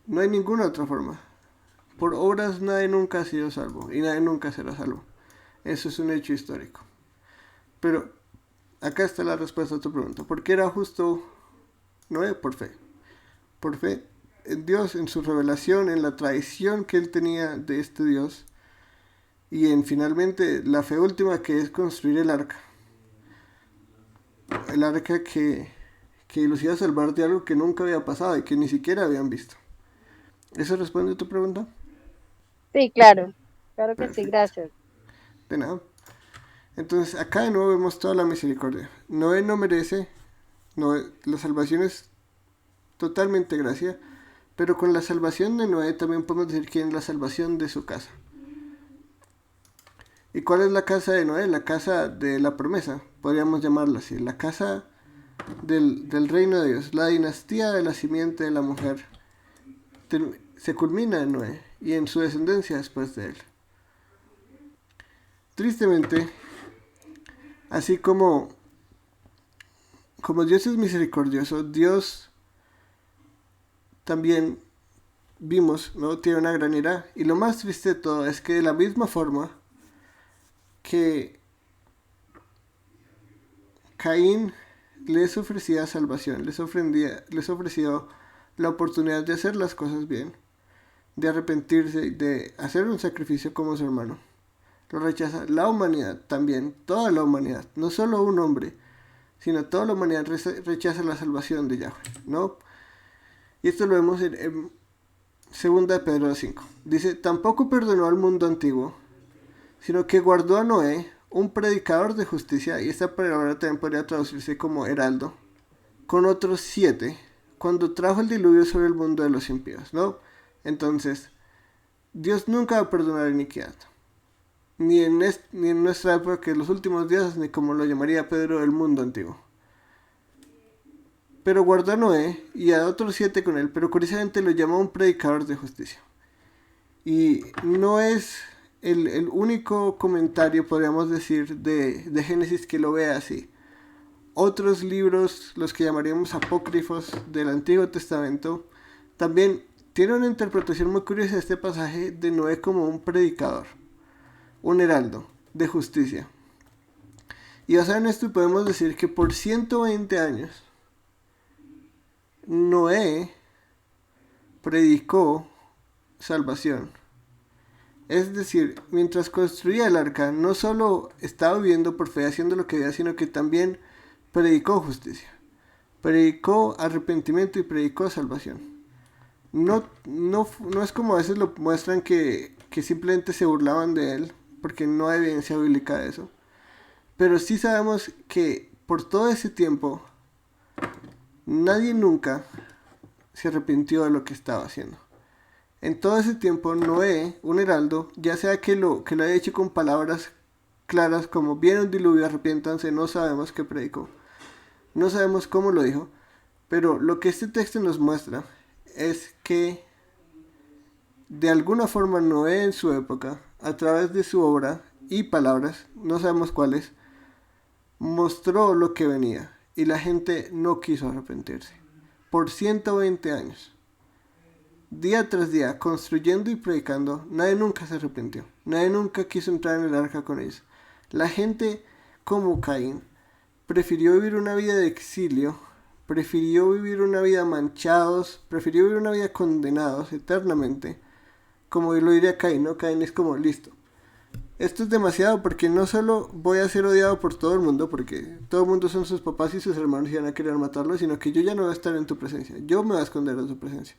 No hay ninguna otra forma. Por obras nadie nunca ha sido salvo y nadie nunca será salvo. Eso es un hecho histórico. Pero acá está la respuesta a tu pregunta. ¿Por qué era justo Noé? Por fe. Por fe en Dios, en su revelación, en la tradición que él tenía de este Dios y en finalmente la fe última, que es construir el arca. El arca que los iba a salvar de algo que nunca había pasado y que ni siquiera habían visto. ¿Eso responde a tu pregunta? Sí, claro. Claro que sí, Perfecto. gracias. De nada. Entonces acá de nuevo vemos toda la misericordia. Noé no merece, la salvación es totalmente gracia, pero con la salvación de Noé también podemos decir que es la salvación de su casa. ¿Y cuál es la casa de Noé? La casa de la promesa, podríamos llamarla así, la casa del reino de Dios, la dinastía de la simiente de la mujer. Se culmina en Noé y en su descendencia después de él. Tristemente, así como Dios es misericordioso, Dios también vimos, ¿no? Tiene una gran ira. Y lo más triste de todo es que de la misma forma que Caín les ofrecía salvación, les ofreció la oportunidad de hacer las cosas bien, de arrepentirse, de hacer un sacrificio como su hermano. Lo rechaza la humanidad también, toda la humanidad, no solo un hombre, sino toda la humanidad rechaza la salvación de Yahweh, ¿no? Y esto lo vemos Segunda de Pedro 5. Dice, tampoco perdonó al mundo antiguo, sino que guardó a Noé, un predicador de justicia, y esta palabra también podría traducirse como heraldo, con otros 7, cuando trajo el diluvio sobre el mundo de los impíos, ¿no? Entonces, Dios nunca va a perdonar iniquidad, ni en nuestra época, que en los últimos días, ni como lo llamaría Pedro, el mundo antiguo. Pero guardó a Noé y a otros 7 con él, pero curiosamente lo llamó un predicador de justicia. Y no es el único comentario, podríamos decir, de Génesis que lo vea así. Otros libros, los que llamaríamos apócrifos del Antiguo Testamento, también tienen una interpretación muy curiosa de este pasaje de Noé como un predicador, un heraldo de justicia. Y basado en esto podemos decir que por 120 años Noé predicó salvación. Es decir, mientras construía el arca, no solo estaba viviendo por fe haciendo lo que debía, sino que también predicó justicia, predicó arrepentimiento y predicó salvación. No es como a veces lo muestran que simplemente se burlaban de él, porque no hay evidencia bíblica de eso. Pero sí sabemos que por todo ese tiempo nadie nunca se arrepintió de lo que estaba haciendo. En todo ese tiempo Noé, un heraldo, ya sea que lo haya hecho con palabras claras como viene un diluvio, arrepiéntanse, no sabemos qué predicó, no sabemos cómo lo dijo, pero lo que este texto nos muestra es que de alguna forma Noé en su época, a través de su obra y palabras, no sabemos cuáles, mostró lo que venía y la gente no quiso arrepentirse. Por 120 años, día tras día, construyendo y predicando, nadie nunca se arrepintió. Nadie nunca quiso entrar en el arca con ellos. La gente, como Caín, prefirió vivir una vida de exilio, prefirió vivir una vida manchados, prefirió vivir una vida condenados eternamente, como lo diría Caín, ¿no? Caín es como, listo, esto es demasiado porque no solo voy a ser odiado por todo el mundo, porque todo el mundo son sus papás y sus hermanos y van a querer matarlo, sino que yo ya no voy a estar en tu presencia, yo me voy a esconder en tu presencia.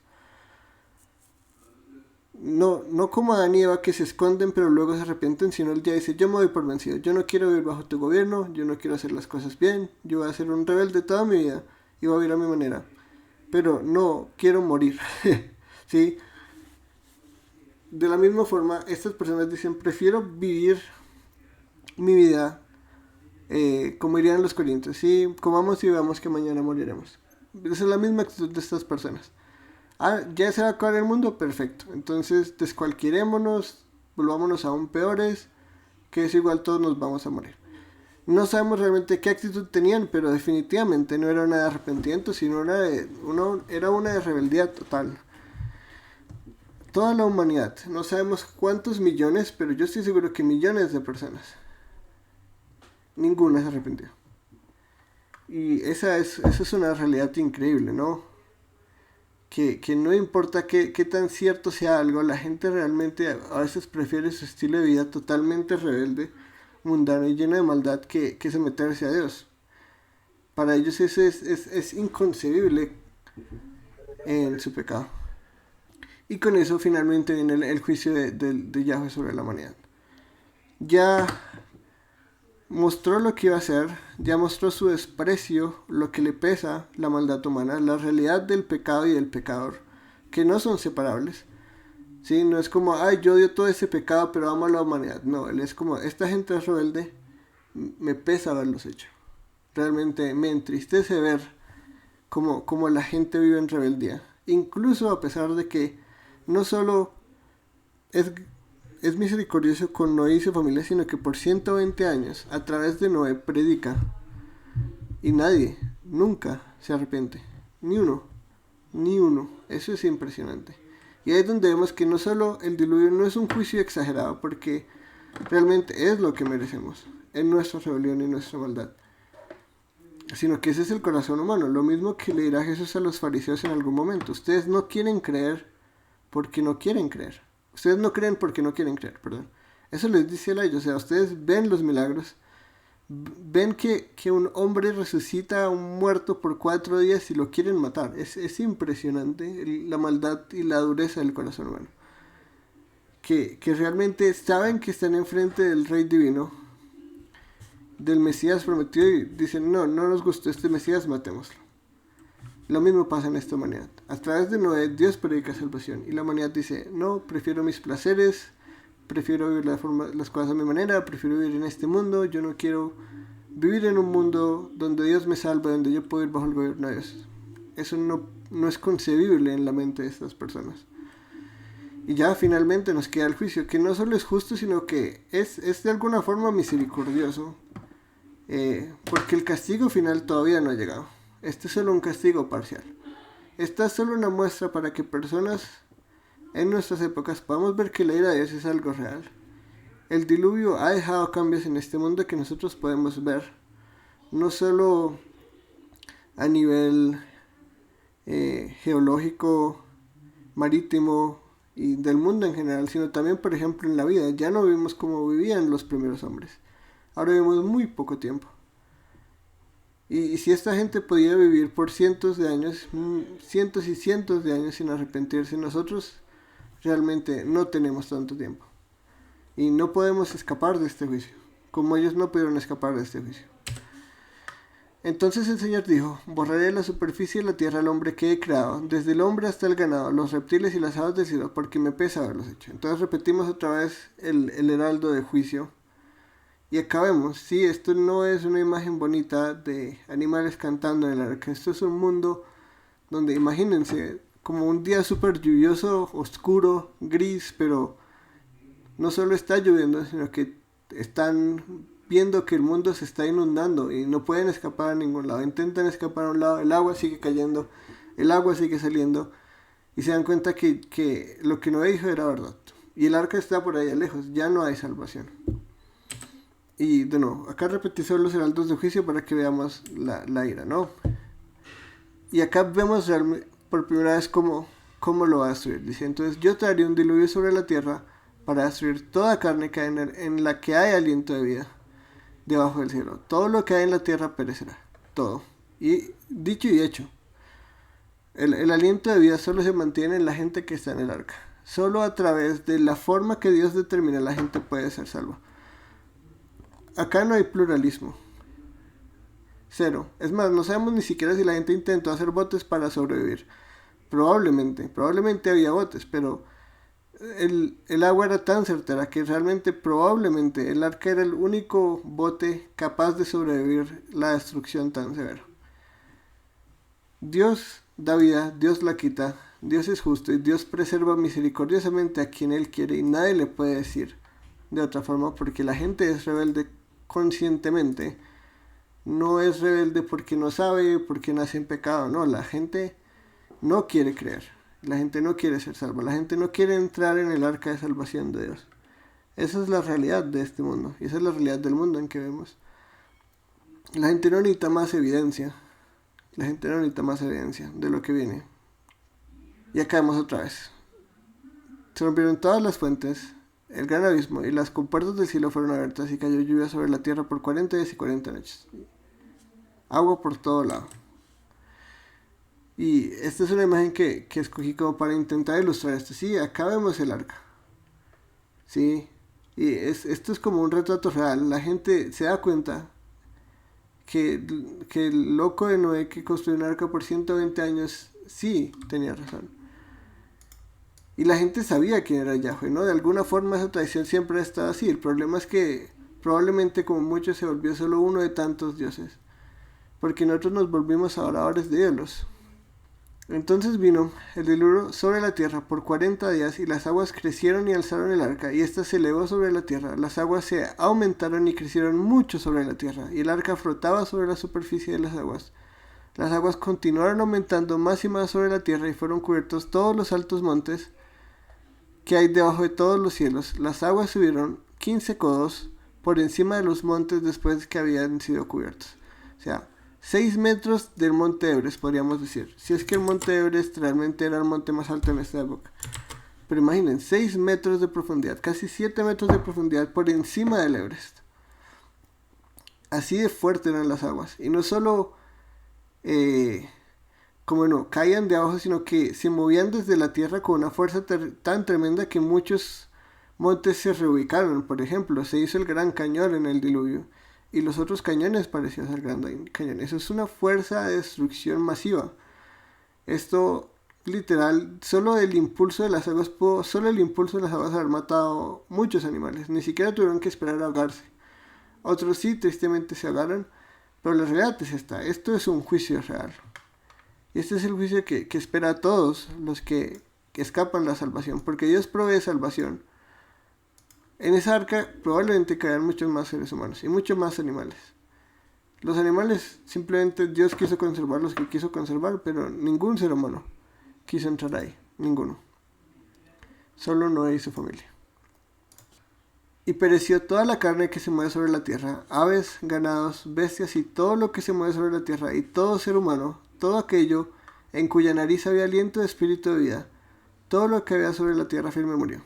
No como Adán y Eva que se esconden pero luego se arrepienten, sino él ya dice, yo me doy por vencido, yo no quiero vivir bajo tu gobierno, yo no quiero hacer las cosas bien, yo voy a ser un rebelde toda mi vida y voy a vivir a mi manera, pero no quiero morir. ¿Sí? De la misma forma, estas personas dicen, prefiero vivir mi vida como dirían los corintios, ¿sí? Comamos y veamos que mañana moriremos. Esa es la misma actitud de estas personas. Ya se va a acabar el mundo, perfecto. Entonces descualquiérémonos, volvámonos aún peores, que es igual todos nos vamos a morir. No sabemos realmente qué actitud tenían, pero definitivamente no era una de arrepentimiento, sino era una de rebeldía total. Toda la humanidad, no sabemos cuántos millones, pero yo estoy seguro que millones de personas, ninguna se arrepintió. Y esa es una realidad increíble, ¿no? Que no importa qué tan cierto sea algo, la gente realmente a veces prefiere su estilo de vida totalmente rebelde, mundano y lleno de maldad que someterse a Dios. Para ellos eso es inconcebible en su pecado. Y con eso finalmente viene el juicio de Yahweh sobre la humanidad. Ya mostró lo que iba a hacer, ya mostró su desprecio, lo que le pesa la maldad humana, la realidad del pecado y del pecador, que no son separables. ¿Sí? No es como, ay, yo odio todo ese pecado, pero amo a la humanidad. No, él es como, esta gente es rebelde, me pesa haberlos hecho. Realmente me entristece ver cómo la gente vive en rebeldía. Incluso a pesar de que no solo es misericordioso con Noé y su familia, sino que por 120 años, a través de Noé, predica. Y nadie, nunca se arrepiente. Ni uno. Eso es impresionante. Y ahí es donde vemos que no solo el diluvio no es un juicio exagerado, porque realmente es lo que merecemos, en nuestra rebelión y nuestra maldad. Sino que ese es el corazón humano. Lo mismo que le dirá Jesús a los fariseos en algún momento. Ustedes no quieren creer porque no quieren creer. Ustedes no creen porque no quieren creer, perdón. Eso les dice él a ellos. O sea, ustedes ven los milagros, ven que un hombre resucita a un muerto por 4 días y lo quieren matar. Es impresionante la maldad y la dureza del corazón humano. Que realmente saben que están enfrente del Rey Divino, del Mesías prometido, y dicen, no nos gustó este Mesías, matémoslo. Lo mismo pasa en esta humanidad. A través de Noé, Dios predica salvación, y la humanidad dice, no, prefiero mis placeres, prefiero vivir las cosas a mi manera, prefiero vivir en este mundo, yo no quiero vivir en un mundo donde Dios me salva, donde yo puedo ir bajo el gobierno de Dios. Eso no es concebible en la mente de estas personas. Y ya finalmente nos queda el juicio, que no solo es justo, sino que es de alguna forma misericordioso, porque el castigo final todavía no ha llegado. Este es solo un castigo parcial. Esta es solo una muestra para que personas en nuestras épocas podamos ver que la ira de Dios es algo real. El diluvio ha dejado cambios en este mundo que nosotros podemos ver, no solo a nivel geológico, marítimo y del mundo en general, sino también, por ejemplo, en la vida. Ya no vivimos como vivían los primeros hombres. Ahora vivimos muy poco tiempo. Y si esta gente podía vivir por cientos de años, cientos y cientos de años sin arrepentirse, nosotros realmente no tenemos tanto tiempo. Y no podemos escapar de este juicio, como ellos no pudieron escapar de este juicio. Entonces el Señor dijo, borraré de la superficie de la tierra al hombre que he creado, desde el hombre hasta el ganado, los reptiles y las aves del cielo, porque me pesa haberlos hecho. Entonces repetimos otra vez el heraldo de juicio. Y acá vemos, sí, esto no es una imagen bonita de animales cantando en el arca. Esto es un mundo donde, imagínense, como un día súper lluvioso, oscuro, gris, pero no solo está lloviendo, sino que están viendo que el mundo se está inundando y no pueden escapar a ningún lado. Intentan escapar a un lado, el agua sigue cayendo, el agua sigue saliendo, y se dan cuenta que lo que Noé dijo era verdad. Y el arca está por allá lejos, ya no hay salvación. Y de nuevo, acá repetí solo los heraldos de juicio para que veamos la ira, ¿no? Y acá vemos por primera vez cómo lo va a destruir. Dice, entonces yo traeré un diluvio sobre la tierra para destruir toda carne que hay en la que hay aliento de vida debajo del cielo. Todo lo que hay en la tierra perecerá, todo. Y dicho y hecho, el aliento de vida solo se mantiene en la gente que está en el arca. Solo a través de la forma que Dios determina la gente puede ser salva. Acá no hay pluralismo. Cero. Es más, no sabemos ni siquiera si la gente intentó hacer botes para sobrevivir. Probablemente había botes, pero el agua era tan certera que realmente probablemente el arca era el único bote capaz de sobrevivir la destrucción tan severa. Dios da vida, Dios la quita, Dios es justo y Dios preserva misericordiosamente a quien Él quiere, y nadie le puede decir de otra forma, porque la gente es rebelde conscientemente. No es rebelde porque no sabe, porque nace en pecado. No, la gente no quiere creer. La gente no quiere ser salva. La gente no quiere entrar en el arca de salvación de Dios. Esa es la realidad de este mundo. Y esa es la realidad del mundo en que vemos. La gente no necesita más evidencia. La gente no necesita más evidencia de lo que viene. Y acá vemos otra vez. Se rompieron todas las fuentes, el gran abismo, y las compuertas del cielo fueron abiertas, y cayó lluvia sobre la tierra por 40 días y 40 noches. Agua por todo lado. Y esta es una imagen que escogí como para intentar ilustrar esto. Sí, acá vemos el arca. Sí, y esto es como un retrato real. La gente se da cuenta que el loco de Noé que construyó un arca por 120 años, sí, tenía razón. Y la gente sabía quién era Yahweh, ¿no? De alguna forma esa tradición siempre ha estado así. El problema es que probablemente, como muchos, se volvió solo uno de tantos dioses, porque nosotros nos volvimos adoradores de ídolos. Entonces vino el diluvio sobre la tierra por 40 días, y las aguas crecieron y alzaron el arca, y ésta se elevó sobre la tierra. Las aguas se aumentaron y crecieron mucho sobre la tierra, y el arca flotaba sobre la superficie de las aguas. Las aguas continuaron aumentando más y más sobre la tierra, y fueron cubiertos todos los altos montes que hay debajo de todos los cielos. Las aguas subieron 15 codos por encima de los montes después que habían sido cubiertos. O sea, 6 metros del monte Everest, podríamos decir. Si es que el monte Everest realmente era el monte más alto en esta época. Pero imaginen, 6 metros de profundidad, casi 7 metros de profundidad por encima del Everest. Así de fuerte eran las aguas. Y no solo como no caían de abajo, sino que se movían desde la tierra con una fuerza tan tremenda que muchos montes se reubicaron. Por ejemplo, se hizo el Gran Cañón en el diluvio y los otros cañones parecían ser Gran Cañón. Eso es una fuerza de destrucción masiva. Esto literal, solo el impulso de las aguas haber matado muchos animales. Ni siquiera tuvieron que esperar a ahogarse. Otros sí, tristemente se ahogaron, pero la realidad es esta. Esto es un juicio real. Y este es el juicio que espera a todos los que escapan la salvación, porque Dios provee salvación. En esa arca probablemente caerán muchos más seres humanos y muchos más animales. Los animales simplemente Dios quiso conservar los que quiso conservar, pero ningún ser humano quiso entrar ahí, ninguno. Solo Noé y su familia. Y pereció toda la carne que se mueve sobre la tierra, aves, ganados, bestias y todo lo que se mueve sobre la tierra, y todo ser humano, todo aquello en cuya nariz había aliento de espíritu de vida, todo lo que había sobre la tierra firme murió.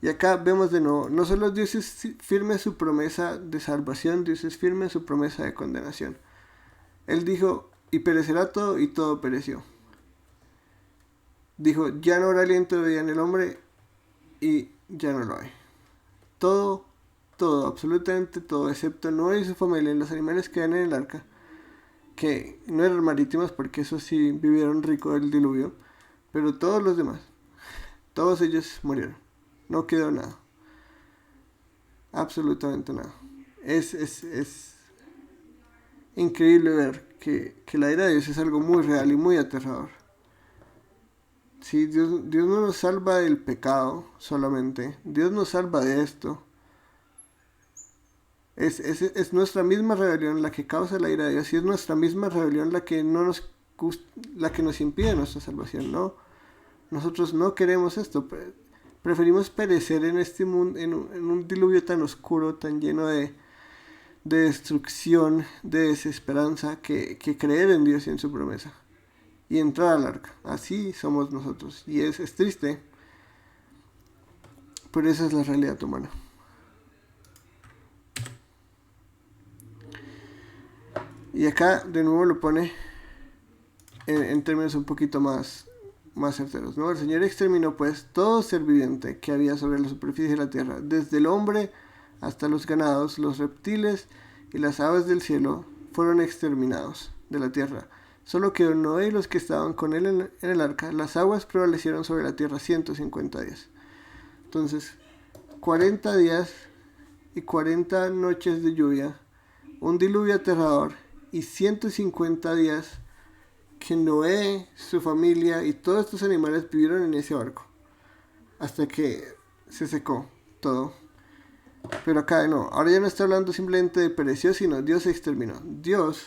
Y acá vemos de nuevo, no solo Dios es firme en su promesa de salvación, Dios es firme en su promesa de condenación. Él dijo, y perecerá todo, y todo pereció. Dijo, ya no habrá aliento de vida en el hombre, y ya no lo hay. Todo, absolutamente todo, excepto Noé y su familia, los animales que eran en el arca, que no eran marítimos porque eso sí vivieron rico del diluvio, pero todos los demás, todos ellos murieron. No quedó nada. Absolutamente nada. Es increíble ver que la ira de Dios es algo muy real y muy aterrador. Sí, Dios no nos salva del pecado solamente. Dios nos salva de esto. Es nuestra misma rebelión la que causa la ira de Dios y es nuestra misma rebelión la que nos impide nuestra salvación. No, nosotros no queremos esto. Preferimos perecer en este mundo, en un diluvio tan oscuro, tan lleno de destrucción, de desesperanza, que creer en Dios y en su promesa. Y entrar al arca. Así somos nosotros. Y es triste, pero esa es la realidad humana. Y acá de nuevo lo pone en términos un poquito más certeros, ¿no? El Señor exterminó pues todo ser viviente que había sobre la superficie de la tierra, desde el hombre hasta los ganados, los reptiles y las aves del cielo fueron exterminados de la tierra. Solo quedó Noé y los que estaban con él en el arca. Las aguas prevalecieron sobre la tierra 150 días. Entonces, 40 días y 40 noches de lluvia, un diluvio aterrador y 150 días que Noé, su familia y todos estos animales vivieron en ese barco hasta que se secó todo. Pero acá no, ahora ya no está hablando simplemente de pereció, sino Dios exterminó. Dios,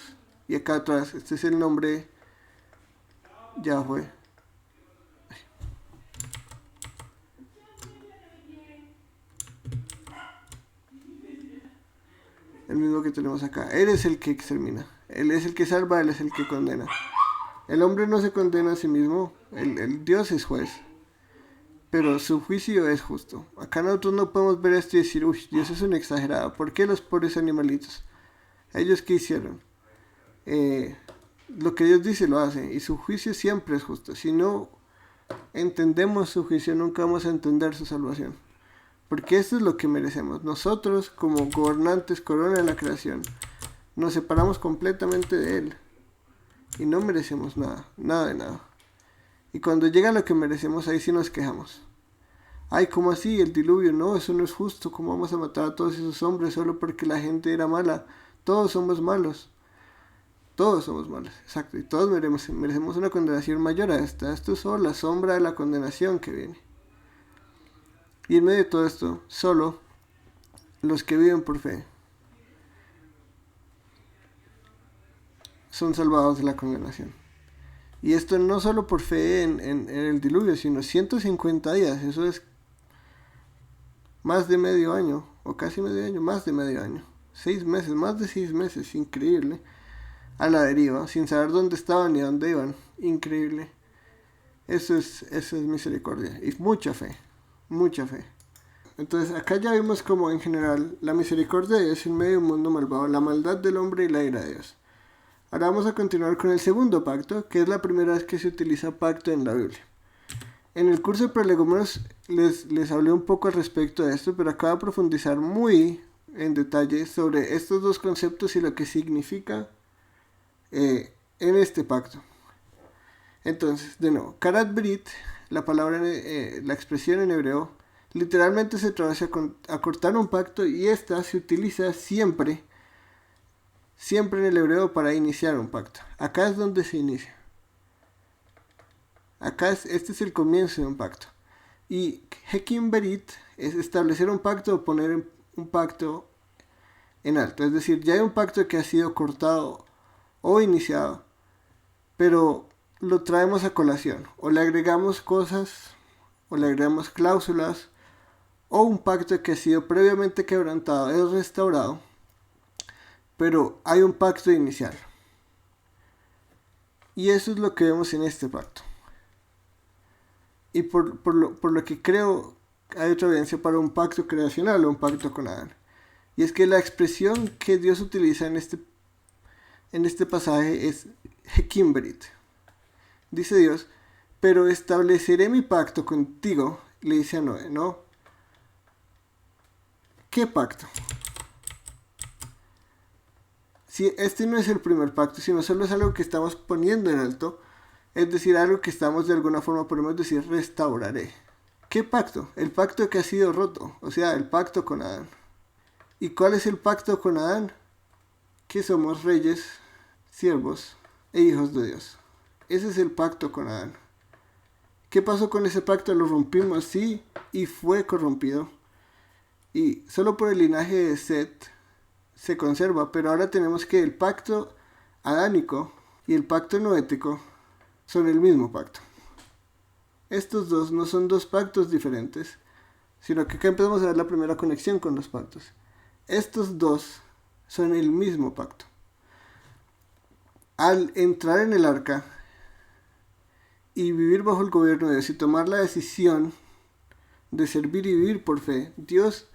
y acá atrás, este es el nombre Yahweh. El mismo que tenemos acá. Él es el que extermina. Él es el que salva, Él es el que condena. El hombre no se condena a sí mismo, el Dios es juez, pero su juicio es justo. Acá nosotros no podemos ver esto y decir, uy, Dios es un exagerado, ¿por qué los pobres animalitos? ¿Ellos qué hicieron? Lo que Dios dice lo hace, y su juicio siempre es justo. Si no entendemos su juicio, nunca vamos a entender su salvación. Porque esto es lo que merecemos. Nosotros, como gobernantes, corona de la creación, nos separamos completamente de Él. Y no merecemos nada, nada de nada. Y cuando llega lo que merecemos, ahí sí nos quejamos. Ay, ¿cómo así? El diluvio, no, eso no es justo. ¿Cómo vamos a matar a todos esos hombres solo porque la gente era mala? Todos somos malos. Todos somos malos, exacto. Y todos merecemos una condenación mayor a esta. Esto es solo la sombra de la condenación que viene. Y en medio de todo esto, solo los que viven por fe son salvados de la condenación. Y esto no solo por fe en el diluvio, sino 150 días. Eso es más de medio año, o casi medio año, más de medio año. 6 meses, más de 6 meses, increíble. A la deriva, sin saber dónde estaban ni dónde iban. Increíble. Eso es misericordia. Y mucha fe, mucha fe. Entonces acá ya vimos como en general la misericordia de Dios en medio de un mundo malvado, la maldad del hombre y la ira de Dios. Ahora vamos a continuar con el segundo pacto, que es la primera vez que se utiliza pacto en la Biblia. En el curso de prolegómenos les hablé un poco al respecto de esto, pero acabo de profundizar muy en detalle sobre estos dos conceptos y lo que significa en este pacto. Entonces, de nuevo, karat brit, la expresión en hebreo, literalmente se traduce a cortar un pacto, y esta se utiliza siempre en el hebreo para iniciar un pacto. Acá es donde se inicia. Este es el comienzo de un pacto. Y hekim berit es establecer un pacto o poner un pacto en alto. Es decir, ya hay un pacto que ha sido cortado o iniciado, pero lo traemos a colación, o le agregamos cosas, o le agregamos cláusulas, o un pacto que ha sido previamente quebrantado es restaurado, pero hay un pacto inicial. Y eso es lo que vemos en este pacto. Y por lo que creo, hay otra evidencia para un pacto creacional o un pacto con Adán. Y es que la expresión que Dios utiliza en este pasaje es hekim berit. Dice Dios, pero estableceré mi pacto contigo, le dice a Noé, ¿no? ¿Qué pacto? Si este no es el primer pacto, sino solo es algo que estamos poniendo en alto, es decir, algo que estamos de alguna forma, podemos decir, restauraré. ¿Qué pacto? El pacto que ha sido roto, o sea, el pacto con Adán. ¿Y cuál es el pacto con Adán? Que somos reyes, siervos e hijos de Dios. Ese es el pacto con Adán. ¿Qué pasó con ese pacto? Lo rompimos, sí, y fue corrompido. Y solo por el linaje de Set se conserva, pero ahora tenemos que el pacto adánico y el pacto noético son el mismo pacto. Estos dos no son dos pactos diferentes, sino que acá empezamos a ver la primera conexión con los pactos. Estos dos son el mismo pacto. Al entrar en el arca y vivir bajo el gobierno de Dios y tomar la decisión de servir y vivir por fe, Dios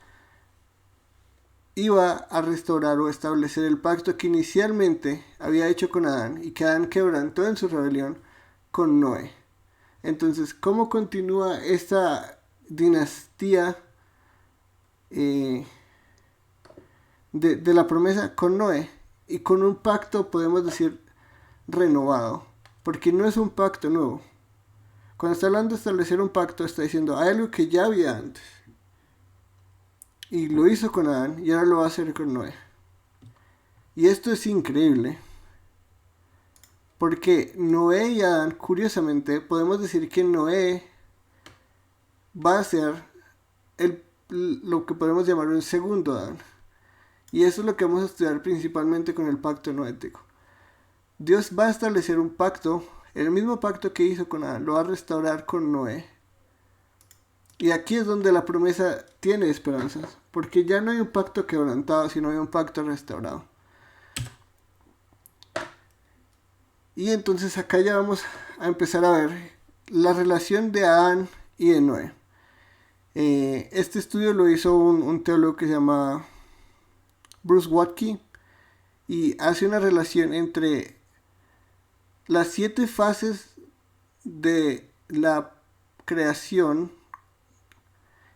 iba a restaurar o establecer el pacto que inicialmente había hecho con Adán y que Adán quebrantó en su rebelión con Noé. Entonces, ¿cómo continúa esta dinastía de la promesa? Con Noé, y con un pacto, podemos decir, renovado, porque no es un pacto nuevo. Cuando está hablando de establecer un pacto, está diciendo, hay algo que ya había antes, y lo hizo con Adán, y ahora lo va a hacer con Noé. Y esto es increíble, porque Noé y Adán, curiosamente, podemos decir que Noé va a ser lo que podemos llamar un segundo Adán. Y eso es lo que vamos a estudiar principalmente con el pacto noético. Dios va a establecer un pacto, el mismo pacto que hizo con Adán, lo va a restaurar con Noé. Y aquí es donde la promesa tiene esperanzas, porque ya no hay un pacto quebrantado, sino hay un pacto restaurado. Y entonces acá ya vamos a empezar a ver la relación de Adán y de Noé. Este estudio lo hizo un teólogo que se llama Bruce Watke, y hace una relación entre las 7 fases de la creación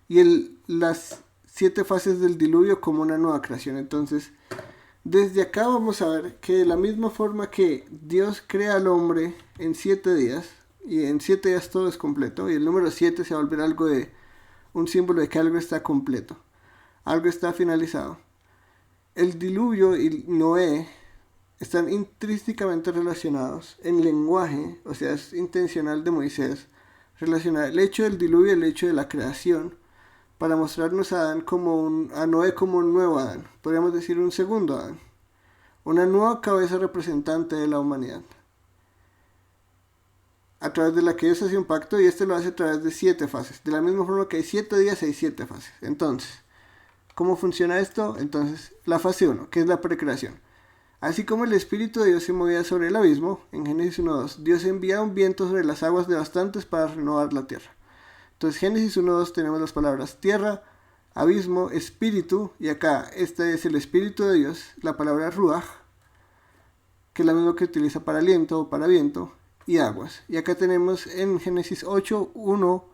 y las 7 fases del diluvio como una nueva creación. Entonces, desde acá vamos a ver que de la misma forma que Dios crea al hombre en 7 días, y en 7 días todo es completo, y el número 7 se va a volver algo de un símbolo de que algo está completo, algo está finalizado. El diluvio y Noé están intrínsecamente relacionados en lenguaje, o sea, es intencional de Moisés relacionar el hecho del diluvio y el hecho de la creación para mostrarnos a Noé como un nuevo Adán, podríamos decir un segundo Adán, una nueva cabeza representante de la humanidad, a través de la que Dios hace un pacto, y este lo hace a través de 7 fases, de la misma forma que hay 7 días hay 7 fases. Entonces, ¿cómo funciona esto? Entonces, la fase 1, que es la precreación. Así como el Espíritu de Dios se movía sobre el abismo, en Génesis 1:2, Dios envía un viento sobre las aguas devastantes para renovar la tierra. Entonces, Génesis 1:2 tenemos las palabras tierra, abismo, espíritu, y acá este es el espíritu de Dios, la palabra ruach, que es la misma que utiliza para aliento o para viento, y aguas. Y acá tenemos en Génesis 8, 1,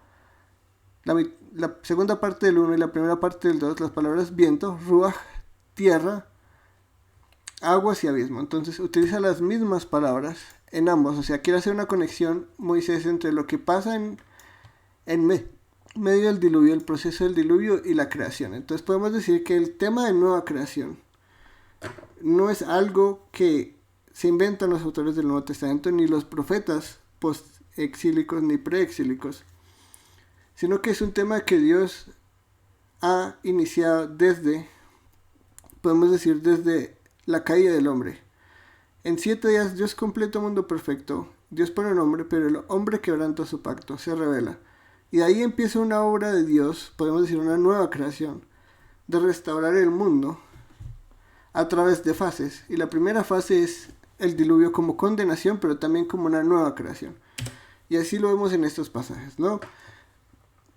la segunda parte del 1 y la primera parte del 2, las palabras viento, ruach, tierra, aguas y abismo. Entonces utiliza las mismas palabras en ambos. O sea, quiere hacer una conexión Moisés entre lo que pasa en medio del diluvio, el proceso del diluvio y la creación. Entonces podemos decir que el tema de nueva creación no es algo que se inventan los autores del Nuevo Testamento, ni los profetas post-exílicos ni pre-exílicos, sino que es un tema que Dios ha iniciado podemos decir, desde la caída del hombre. En 7 días Dios completa un mundo perfecto, Dios pone un hombre, pero el hombre quebranta su pacto, se revela. Y de ahí empieza una obra de Dios, podemos decir una nueva creación, de restaurar el mundo a través de fases. Y la primera fase es el diluvio como condenación, pero también como una nueva creación. Y así lo vemos en estos pasajes, ¿no?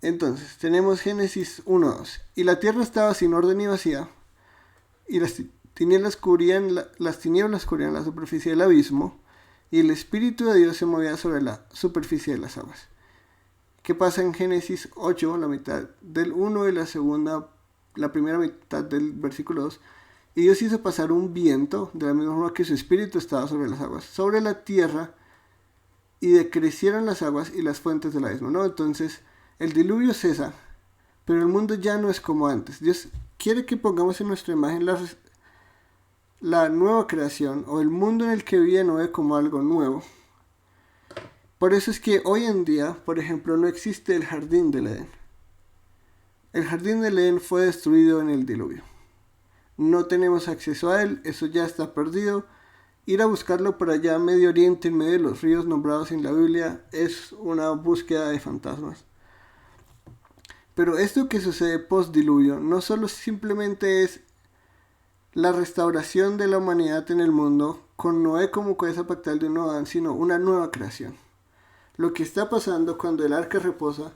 Entonces, tenemos Génesis 1:2. Y la tierra estaba sin orden ni vacía, y las tinieblas cubrían la superficie del abismo, y el Espíritu de Dios se movía sobre la superficie de las aguas. ¿Qué pasa en Génesis 8, la mitad del 1 y la primera mitad del versículo 2? Y Dios hizo pasar un viento, de la misma forma que su espíritu estaba sobre las aguas, sobre la tierra, y decrecieron las aguas y las fuentes del abismo, ¿no? Entonces, el diluvio cesa, pero el mundo ya no es como antes. Dios quiere que pongamos en nuestra imagen la nueva creación, o el mundo en el que vivía Noé, como algo nuevo. Por eso es que hoy en día, por ejemplo, no existe el jardín del Edén. El jardín del Edén fue destruido en el diluvio. No tenemos acceso a él, eso ya está perdido. Ir a buscarlo por allá, Medio Oriente, en medio de los ríos nombrados en la Biblia, es una búsqueda de fantasmas. Pero esto que sucede post-diluvio no solo simplemente es la restauración de la humanidad en el mundo, con Noé como cabeza pactal de un nuevo Adán, sino una nueva creación. Lo que está pasando cuando el arca reposa,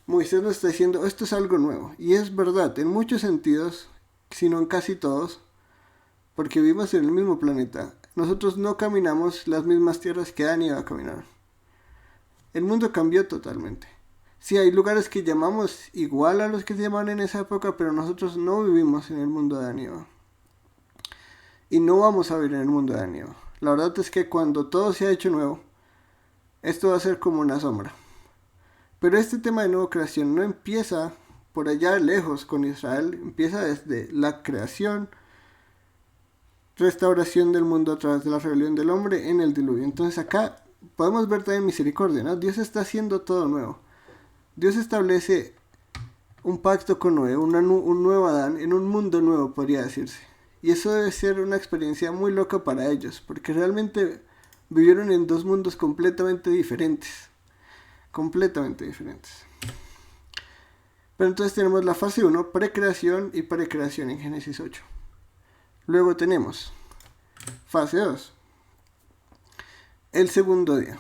Moisés nos está diciendo, esto es algo nuevo. Y es verdad, en muchos sentidos, sino en casi todos, porque vivimos en el mismo planeta. Nosotros no caminamos las mismas tierras que Adán iba a caminar. El mundo cambió totalmente. Sí, hay lugares que llamamos igual a los que se llamaban en esa época, pero nosotros no vivimos en el mundo de Adán y Eva. Y no vamos a vivir en el mundo de Adán y Eva. La verdad es que cuando todo se ha hecho nuevo, esto va a ser como una sombra. Pero este tema de nueva creación no empieza por allá lejos con Israel, empieza desde la creación, restauración del mundo a través de la rebelión del hombre en el diluvio. Entonces acá podemos ver también misericordia, ¿no? Dios está haciendo todo nuevo. Dios establece un pacto con Noé, un nuevo Adán, en un mundo nuevo, podría decirse. Y eso debe ser una experiencia muy loca para ellos, porque realmente vivieron en dos mundos completamente diferentes. Completamente diferentes. Pero entonces tenemos la fase 1, precreación y precreación en Génesis 8. Luego tenemos fase 2, el segundo día.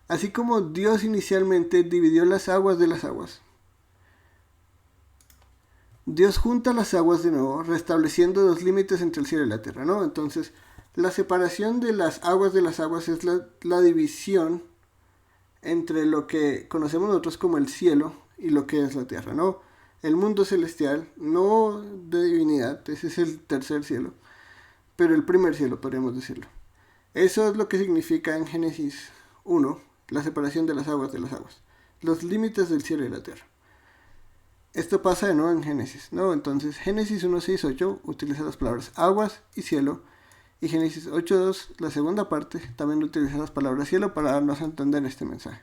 Así como Dios inicialmente dividió las aguas de las aguas, Dios junta las aguas de nuevo, restableciendo los límites entre el cielo y la tierra, ¿no? Entonces, la separación de las aguas es la división entre lo que conocemos nosotros como el cielo y lo que es la tierra, ¿no? El mundo celestial, no de divinidad, ese es el tercer cielo, pero el primer cielo, podríamos decirlo. Eso es lo que significa en Génesis 1, la separación de las aguas, los límites del cielo y la tierra. Esto pasa de nuevo en Génesis, ¿no? Entonces, Génesis 1, 6, 8 utiliza las palabras aguas y cielo, y Génesis 8, 2, la segunda parte, también utiliza las palabras cielo para darnos a entender este mensaje.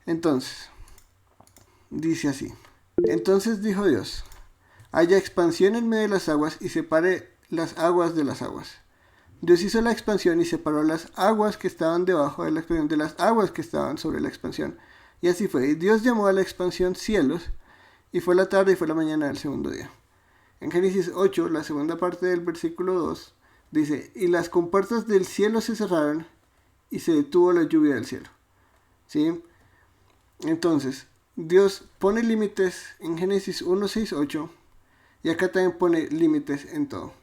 Entonces, dice así: entonces dijo Dios, haya expansión en medio de las aguas y separe las aguas de las aguas. Dios hizo la expansión y separó las aguas que estaban debajo de la expansión de las aguas que estaban sobre la expansión. Y así fue. Y Dios llamó a la expansión cielos, y fue la tarde y fue la mañana del segundo día. En Génesis 8, la segunda parte del versículo 2, dice, y las compuertas del cielo se cerraron y se detuvo la lluvia del cielo. ¿Sí? Entonces, Dios pone límites en Génesis 1, 6, 8 y acá también pone límites en todo.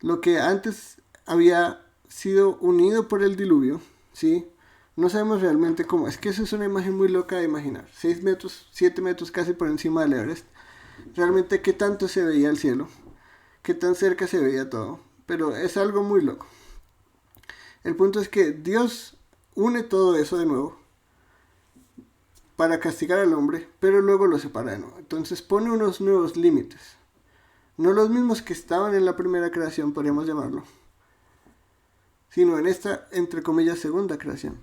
Lo que antes había sido unido por el diluvio, ¿sí? No sabemos realmente cómo. Es que eso es una imagen muy loca de imaginar. 6 metros, 7 metros casi por encima del Everest. Realmente qué tanto se veía el cielo, qué tan cerca se veía todo. Pero es algo muy loco. El punto es que Dios une todo eso de nuevo para castigar al hombre, pero luego lo separa de nuevo. Entonces pone unos nuevos límites. No los mismos que estaban en la primera creación, podríamos llamarlo, sino en esta, entre comillas, segunda creación.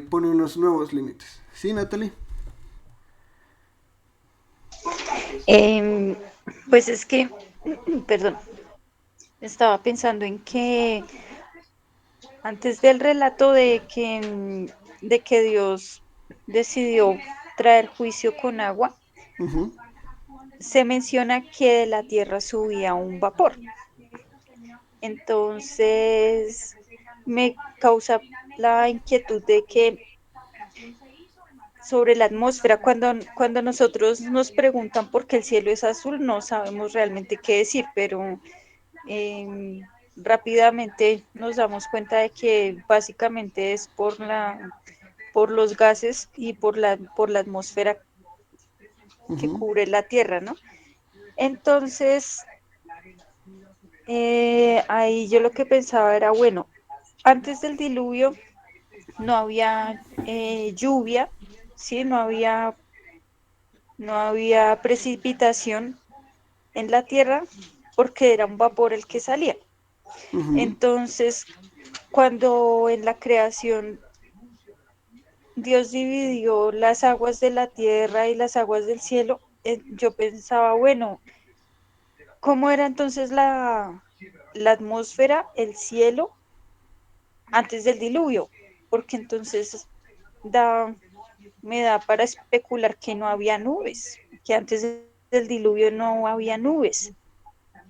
Pone unos nuevos límites. ¿Sí, Natalie? Pues es que, perdón, estaba pensando en que antes del relato de que Dios decidió traer juicio con agua, Uh-huh. se menciona que de la tierra subía un vapor. Entonces, me causa la inquietud de que sobre la atmósfera, cuando nosotros nos preguntan por qué el cielo es azul, no sabemos realmente qué decir, pero eh, rápidamente nos damos cuenta de que básicamente es por los gases y por la atmósfera que Uh-huh. cubre la Tierra, ¿no? Entonces, ahí yo lo que pensaba era, bueno, antes del diluvio no había lluvia, ¿sí? No había precipitación en la Tierra porque era un vapor el que salía. Uh-huh. Entonces, cuando en la creación Dios dividió las aguas de la tierra y las aguas del cielo, yo pensaba, bueno, ¿cómo era entonces la atmósfera, el cielo, antes del diluvio? Porque entonces da, me da para especular que no había nubes, que antes del diluvio no había nubes,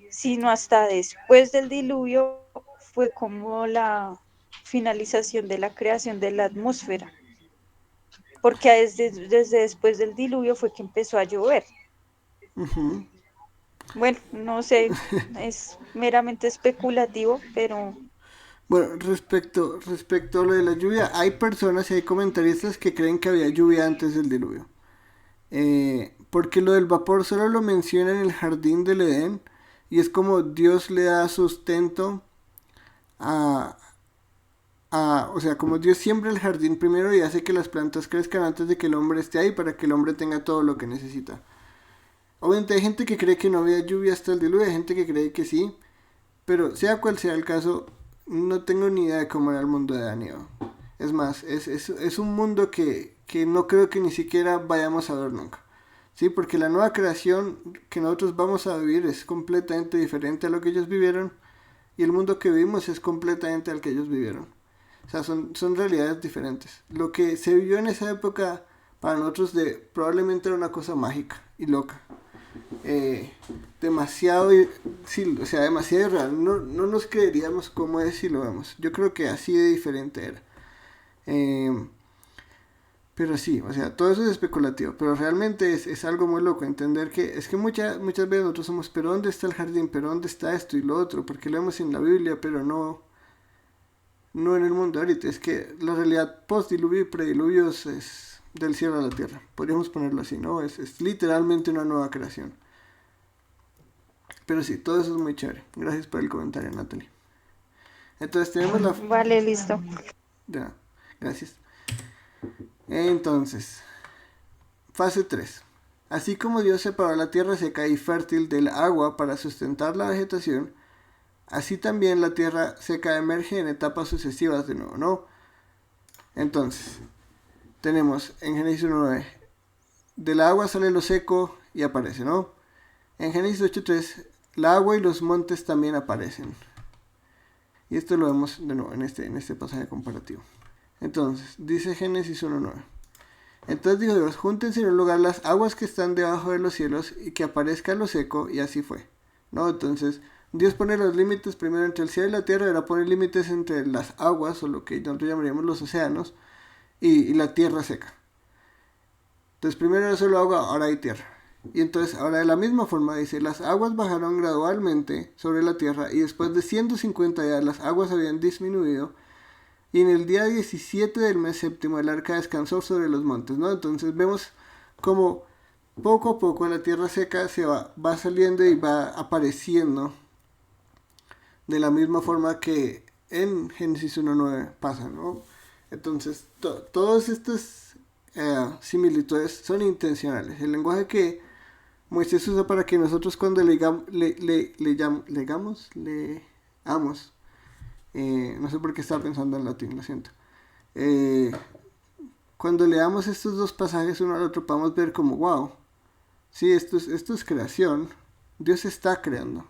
sino hasta después del diluvio fue como la finalización de la creación de la atmósfera, porque desde después del diluvio fue que empezó a llover. Uh-huh. Bueno, no sé, es meramente especulativo, pero Bueno, respecto a lo de la lluvia, hay personas y hay comentaristas que creen que había lluvia antes del diluvio. Porque lo del vapor solo lo menciona en el jardín del Edén y es como Dios le da sustento a, o sea, como Dios siembra el jardín primero y hace que las plantas crezcan antes de que el hombre esté ahí para que el hombre tenga todo lo que necesita. Obviamente hay gente que cree que no había lluvia hasta el diluvio, hay gente que cree que sí, pero sea cual sea el caso, no tengo ni idea de cómo era el mundo de Daniel. Es más, es un mundo que no creo que ni siquiera vayamos a ver nunca. Sí, porque la nueva creación que nosotros vamos a vivir es completamente diferente a lo que ellos vivieron y el mundo que vivimos es completamente al que ellos vivieron. O sea, son realidades diferentes. Lo que se vivió en esa época para nosotros probablemente era una cosa mágica y loca. Demasiado, sí, o sea, demasiado irreal. No nos creeríamos cómo es si lo vemos. Yo creo que así de diferente era. Pero sí, o sea, todo eso es especulativo. Pero realmente es algo muy loco entender que es que muchas veces nosotros somos, pero ¿dónde está el jardín? ¿Pero dónde está esto y lo otro? Porque lo vemos en la Biblia, pero no en el mundo ahorita. Es que la realidad post-diluvio y prediluvio es del cielo a la tierra. Podríamos ponerlo así, ¿no? Es literalmente una nueva creación. Pero sí, todo eso es muy chévere. Gracias por el comentario, Natalie. Entonces tenemos la... vale, listo. Ya, gracias. Entonces, fase 3. Así como Dios separó la tierra seca y fértil del agua para sustentar la vegetación, así también la tierra seca emerge en etapas sucesivas de nuevo, ¿no? Entonces, tenemos en Génesis 9, del agua sale lo seco y aparece, ¿no? En Génesis 8.3, el agua y los montes también aparecen. Y esto lo vemos de nuevo en este pasaje comparativo. Entonces, dice Génesis 1.9. Entonces dijo Dios, júntense en un lugar las aguas que están debajo de los cielos y que aparezca lo seco, y así fue. ¿No? Entonces, Dios pone los límites primero entre el cielo y la tierra, y ahora pone límites entre las aguas, o lo que nosotros llamaríamos los océanos, y la tierra seca. Entonces primero era solo agua, ahora hay tierra. Y entonces ahora de la misma forma dice, las aguas bajaron gradualmente sobre la tierra y después de 150 días las aguas habían disminuido. Y en el día 17 del mes séptimo el arca descansó sobre los montes, ¿no? Entonces vemos como poco a poco la tierra seca se va saliendo y va apareciendo de la misma forma que en Génesis 1.9 pasa, ¿no? Entonces todas estas similitudes son intencionales. El lenguaje que Moisés usa para que nosotros cuando leamos, no sé por qué estaba pensando en latín, lo siento. Cuando leamos estos dos pasajes uno al otro podemos ver como, wow, sí, esto es creación. Dios está creando.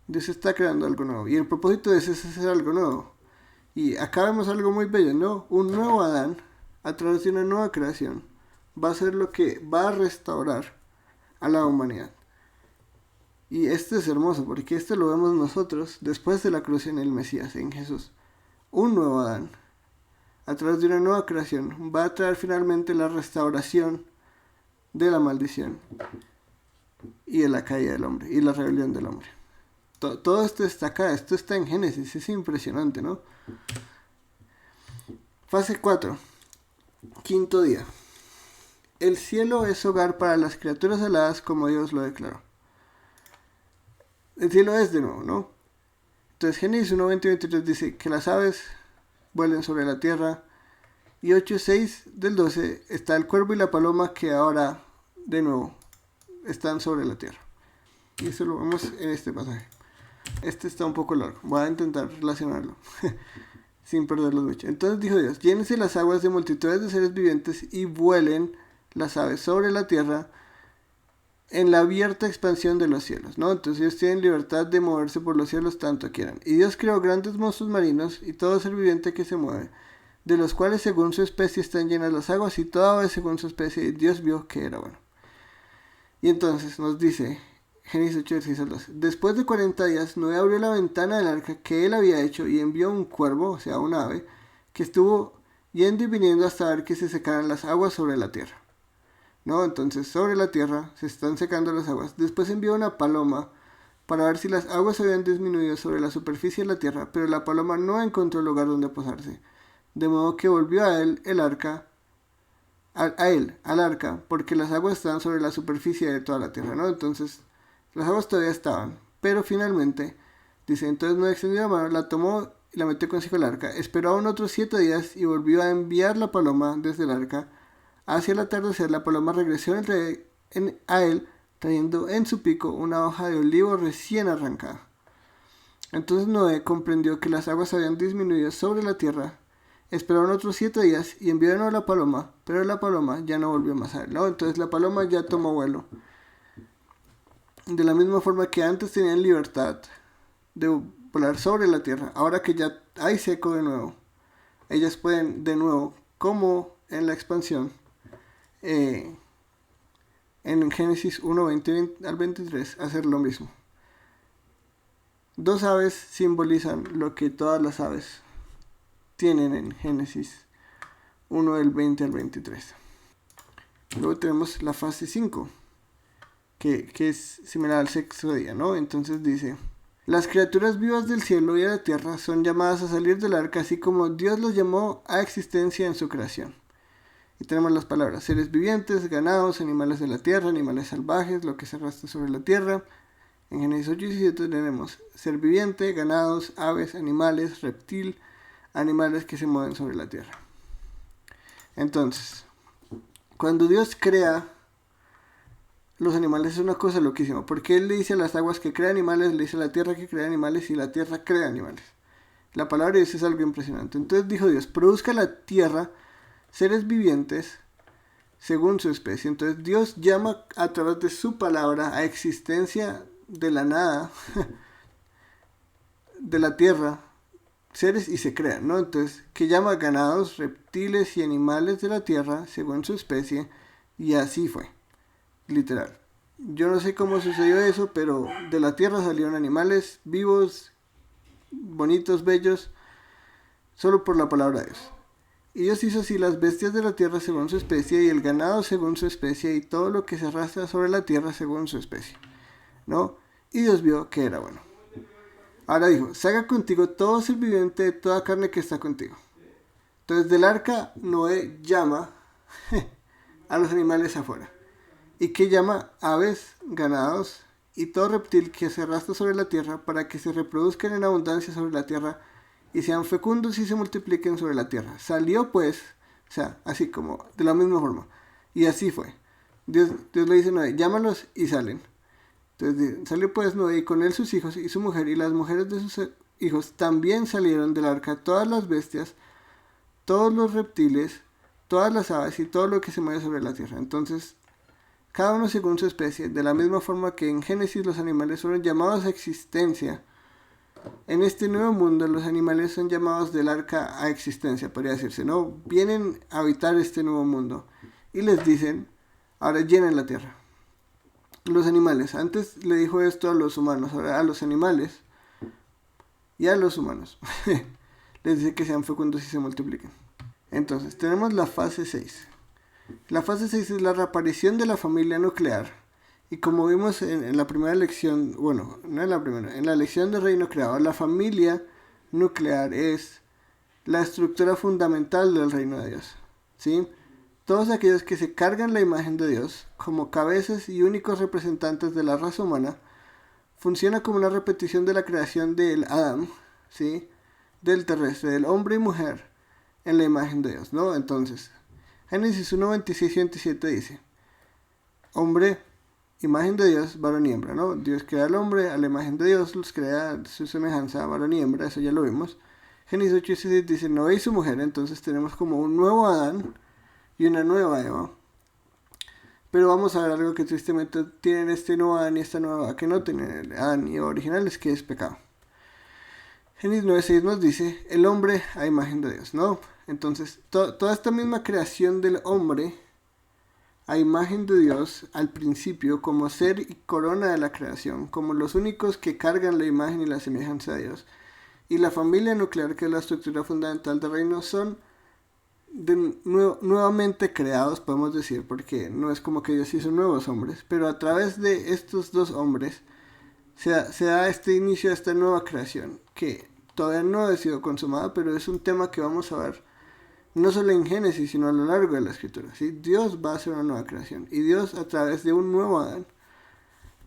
Dios está creando algo nuevo. Y el propósito de eso es hacer algo nuevo. Y acá vemos algo muy bello, ¿no? Un nuevo Adán, a través de una nueva creación, va a ser lo que va a restaurar a la humanidad. Y esto es hermoso, porque esto lo vemos nosotros después de la cruz en el Mesías, en Jesús. Un nuevo Adán, a través de una nueva creación, va a traer finalmente la restauración de la maldición y de la caída del hombre y la rebelión del hombre. Todo esto está acá, esto está en Génesis, es impresionante, ¿no? Fase 4, quinto día. El cielo es hogar para las criaturas aladas como Dios lo declaró. El cielo es de nuevo, ¿no? Entonces Génesis 1, 20 y 23 dice que las aves vuelen sobre la tierra. Y 8, 6 del 12 está el cuervo y la paloma que ahora de nuevo están sobre la tierra. Y eso lo vemos en este pasaje. Este está un poco largo, voy a intentar relacionarlo sin perderlo mucho. Entonces dijo Dios, llénense las aguas de multitudes de seres vivientes y vuelen las aves sobre la tierra en la abierta expansión de los cielos, ¿no? Entonces ellos tienen libertad de moverse por los cielos tanto quieran. Y Dios creó grandes monstruos marinos y todo ser viviente que se mueve, de los cuales según su especie están llenas las aguas y toda ave según su especie, y Dios vio que era bueno. Y entonces nos dice Génesis 8, 16 al 12. Después de 40 días, Noé abrió la ventana del arca que él había hecho y envió un cuervo, o sea, un ave, que estuvo yendo y viniendo hasta ver que se secaran las aguas sobre la tierra. ¿No? Entonces, sobre la tierra se están secando las aguas. Después envió una paloma para ver si las aguas habían disminuido sobre la superficie de la tierra, pero la paloma no encontró lugar donde posarse. De modo que volvió a él el arca, al arca, porque las aguas estaban sobre la superficie de toda la tierra, ¿no? Entonces, las aguas todavía estaban, pero finalmente, dice, entonces Noé extendió la mano, la tomó y la metió consigo al arca. Esperó aún otros 7 días y volvió a enviar la paloma desde el arca. Hacia el atardecer, la paloma regresó a él, trayendo en su pico una hoja de olivo recién arrancada. Entonces Noé comprendió que las aguas habían disminuido sobre la tierra. Esperaron otros 7 días y envió de nuevo la paloma, pero la paloma ya no volvió más a él, ¿no? Entonces la paloma ya tomó vuelo. De la misma forma que antes tenían libertad de volar sobre la tierra, ahora que ya hay seco de nuevo, ellas pueden de nuevo, como en la expansión, en Génesis 1, 20 al 23, hacer lo mismo. 2 aves simbolizan lo que todas las aves tienen en Génesis 1 del 20 al 23. Luego tenemos la fase 5, que es similar al sexto día, ¿no? Entonces dice, las criaturas vivas del cielo y de la tierra son llamadas a salir del arca, así como Dios los llamó a existencia en su creación. Y tenemos las palabras, seres vivientes, ganados, animales de la tierra, animales salvajes, lo que se arrastra sobre la tierra. En Génesis 8 y 17 tenemos ser viviente, ganados, aves, animales, reptil, animales que se mueven sobre la tierra. Entonces, cuando Dios crea los animales es una cosa loquísima, porque Él le dice a las aguas que crea animales, le dice a la tierra que crea animales y la tierra crea animales. La palabra de Dios es algo impresionante. Entonces dijo Dios, produzca la tierra seres vivientes según su especie. Entonces Dios llama a través de su palabra a existencia de la nada, de la tierra, seres y se crean, ¿no? Entonces, que llama ganados, reptiles y animales de la tierra según su especie, y así fue, literal. Yo no sé cómo sucedió eso, pero de la tierra salieron animales vivos, bonitos, bellos, solo por la palabra de Dios. Y Dios hizo así las bestias de la tierra según su especie, y el ganado según su especie, y todo lo que se arrastra sobre la tierra según su especie, ¿no? Y Dios vio que era bueno. Ahora dijo, salga contigo todo ser viviente de toda carne que está contigo. Entonces del arca Noé llama a los animales afuera. ¿Y que llama? Aves, ganados y todo reptil que se arrastra sobre la tierra, para que se reproduzcan en abundancia sobre la tierra y sean fecundos y se multipliquen sobre la tierra. Salió pues, o sea, así como, de la misma forma. Y así fue. Dios le dice a Noé, llámalos y salen. Entonces salió pues Noé y con él sus hijos y su mujer, y las mujeres de sus hijos también salieron del arca, todas las bestias, todos los reptiles, todas las aves y todo lo que se mueve sobre la tierra. Entonces, cada uno según su especie, de la misma forma que en Génesis los animales fueron llamados a existencia. En este nuevo mundo los animales son llamados del arca a existencia, podría decirse, ¿no? Vienen a habitar este nuevo mundo y les dicen, ahora llenen la tierra. Los animales, antes le dijo esto a los humanos, ahora a los animales y a los humanos. Les dice que sean fecundos y se multipliquen. Entonces, tenemos la fase 6. La fase 6 es la reaparición de la familia nuclear. Y como vimos en la primera lección, bueno, no en la primera, en la lección del reino creado, la familia nuclear es la estructura fundamental del reino de Dios, ¿sí? Todos aquellos que se cargan la imagen de Dios como cabezas y únicos representantes de la raza humana, funciona como una repetición de la creación del Adán, ¿sí? Del terrestre, del hombre y mujer en la imagen de Dios, ¿no? Entonces, Génesis 1, 26 y 27 dice, hombre, imagen de Dios, varón y hembra, ¿no? Dios crea al hombre a la imagen de Dios, los crea a su semejanza, varón y hembra, eso ya lo vimos. Génesis 8 y 6 dice, Noé y su mujer, entonces tenemos como un nuevo Adán y una nueva Eva. Pero vamos a ver algo que tristemente tienen este nuevo Adán y esta nueva Eva, que no tienen el Adán y Eva originales, que es pecado. Génesis 9:6 nos dice, el hombre a imagen de Dios, ¿no? Entonces, toda esta misma creación del hombre a imagen de Dios al principio como ser y corona de la creación, como los únicos que cargan la imagen y la semejanza de Dios, y la familia nuclear, que es la estructura fundamental del reino, son nuevamente creados, podemos decir, porque no es como que Dios hizo nuevos hombres, pero a través de estos dos hombres se da este inicio a esta nueva creación, que todavía no ha sido consumada, pero es un tema que vamos a ver no solo en Génesis, sino a lo largo de la escritura, ¿sí? Dios va a hacer una nueva creación, y Dios a través de un nuevo Adán,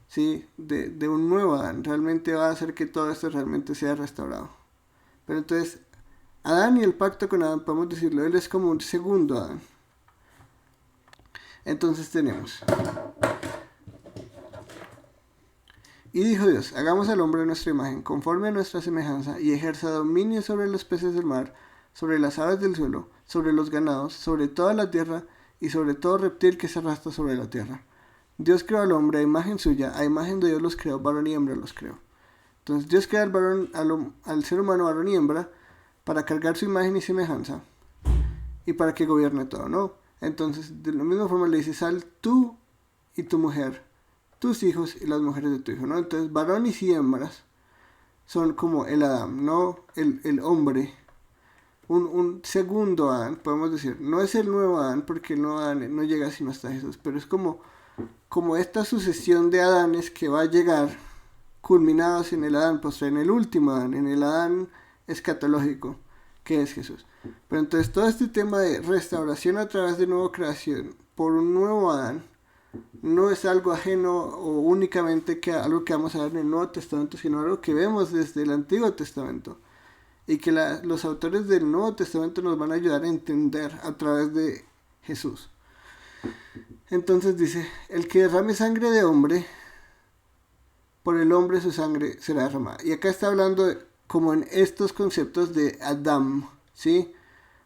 ¿sí? De un nuevo Adán, realmente va a hacer que todo esto realmente sea restaurado. Pero entonces, Adán y el pacto con Adán, podemos decirlo, él es como un segundo Adán. Entonces tenemos, y dijo Dios, hagamos al hombre a nuestra imagen, conforme a nuestra semejanza, y ejerza dominio sobre los peces del mar, sobre las aves del suelo, sobre los ganados, sobre toda la tierra, y sobre todo reptil que se arrastra sobre la tierra. Dios creó al hombre a imagen suya, a imagen de Dios los creó, varón y hembra los creó. Entonces Dios crea al ser humano varón y hembra para cargar su imagen y semejanza, y para que gobierne todo, ¿no? Entonces, de la misma forma le dice, sal tú y tu mujer, tus hijos y las mujeres de tu hijo, ¿no? Entonces, varones y hembras son como el Adán, ¿no? El hombre. Un segundo Adán, podemos decir. No es el nuevo Adán, porque el nuevo Adán no llega sino hasta Jesús, pero es como esta sucesión de Adanes que va a llegar culminados en el Adán postre, en el último Adán, en el Adán escatológico, que es Jesús. Pero entonces todo este tema de restauración a través de nueva creación por un nuevo Adán no es algo ajeno o únicamente algo que vamos a ver en el Nuevo Testamento, sino algo que vemos desde el Antiguo Testamento, y que los autores del Nuevo Testamento nos van a ayudar a entender a través de Jesús. Entonces dice, el que derrame sangre de hombre, por el hombre su sangre será derramada. Y acá está hablando como en estos conceptos de Adán, ¿sí?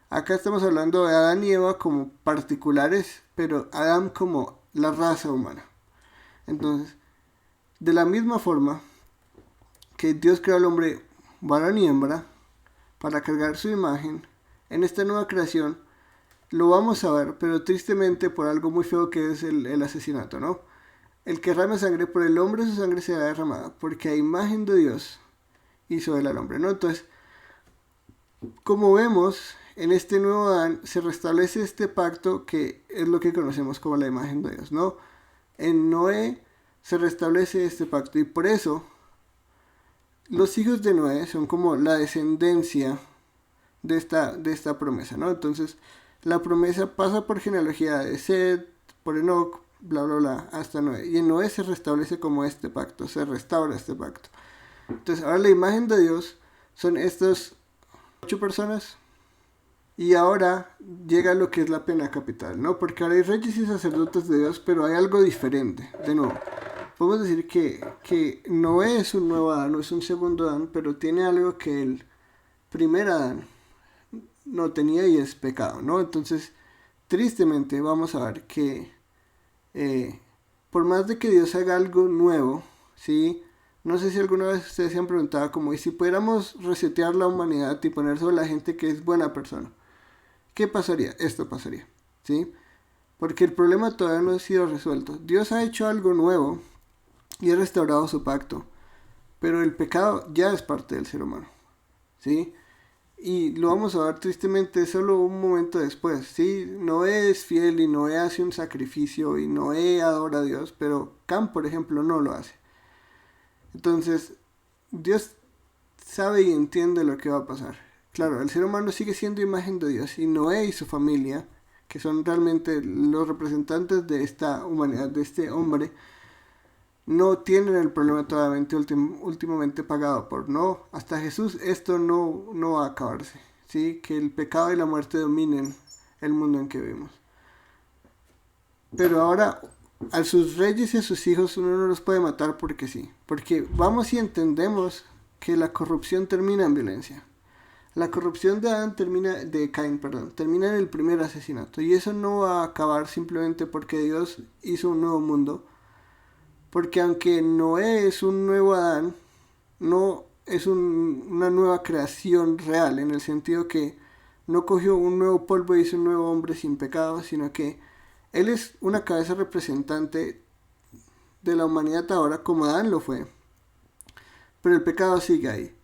Acá estamos hablando de Adán y Eva como particulares, pero Adán como la raza humana. Entonces, de la misma forma que Dios creó al hombre varón y hembra para cargar su imagen, en esta nueva creación lo vamos a ver, pero tristemente por algo muy feo que es el asesinato, ¿no? El que derrame sangre, por el hombre su sangre será derramada, porque a imagen de Dios hizo él al hombre, ¿no? Entonces, como vemos en este nuevo Adán se restablece este pacto que es lo que conocemos como la imagen de Dios, ¿no? En Noé se restablece este pacto y por eso los hijos de Noé son como la descendencia de esta promesa, ¿no? Entonces la promesa pasa por genealogía de Seth, por Enoc, bla bla bla, hasta Noé. Y en Noé se restablece como este pacto, se restaura este pacto. Entonces ahora la imagen de Dios son estas 8 personas. Y ahora llega lo que es la pena capital, ¿no? Porque ahora hay reyes y sacerdotes de Dios, pero hay algo diferente. De nuevo, podemos decir que Noé es un nuevo Adán, no es un segundo Adán, pero tiene algo que el primer Adán no tenía y es pecado, ¿no? Entonces, tristemente vamos a ver que por más de que Dios haga algo nuevo, ¿sí? No sé si alguna vez ustedes se han preguntado como, ¿y si pudiéramos resetear la humanidad y poner sobre la gente que es buena persona? ¿Qué pasaría? Esto pasaría, ¿sí? Porque el problema todavía no ha sido resuelto. Dios ha hecho algo nuevo y ha restaurado su pacto, pero el pecado ya es parte del ser humano, ¿sí? Y lo vamos a ver tristemente solo un momento después, ¿sí? Noé es fiel y Noé hace un sacrificio y Noé adora a Dios, pero Cam, por ejemplo, no lo hace. Entonces, Dios sabe y entiende lo que va a pasar. Claro, el ser humano sigue siendo imagen de Dios y Noé y su familia, que son realmente los representantes de esta humanidad, de este hombre, no tienen el problema todavía últimamente pagado por no. Hasta Jesús esto no va a acabarse, ¿sí? Que el pecado y la muerte dominen el mundo en que vivimos. Pero ahora a sus reyes y a sus hijos uno no los puede matar porque sí. Porque vamos y entendemos que la corrupción termina en violencia. La corrupción de Caín, termina en el primer asesinato. Y eso no va a acabar simplemente porque Dios hizo un nuevo mundo. Porque aunque Noé es un nuevo Adán, no es una nueva creación real, en el sentido que no cogió un nuevo polvo y hizo un nuevo hombre sin pecado, sino que él es una cabeza representante de la humanidad ahora, como Adán lo fue. Pero el pecado sigue ahí.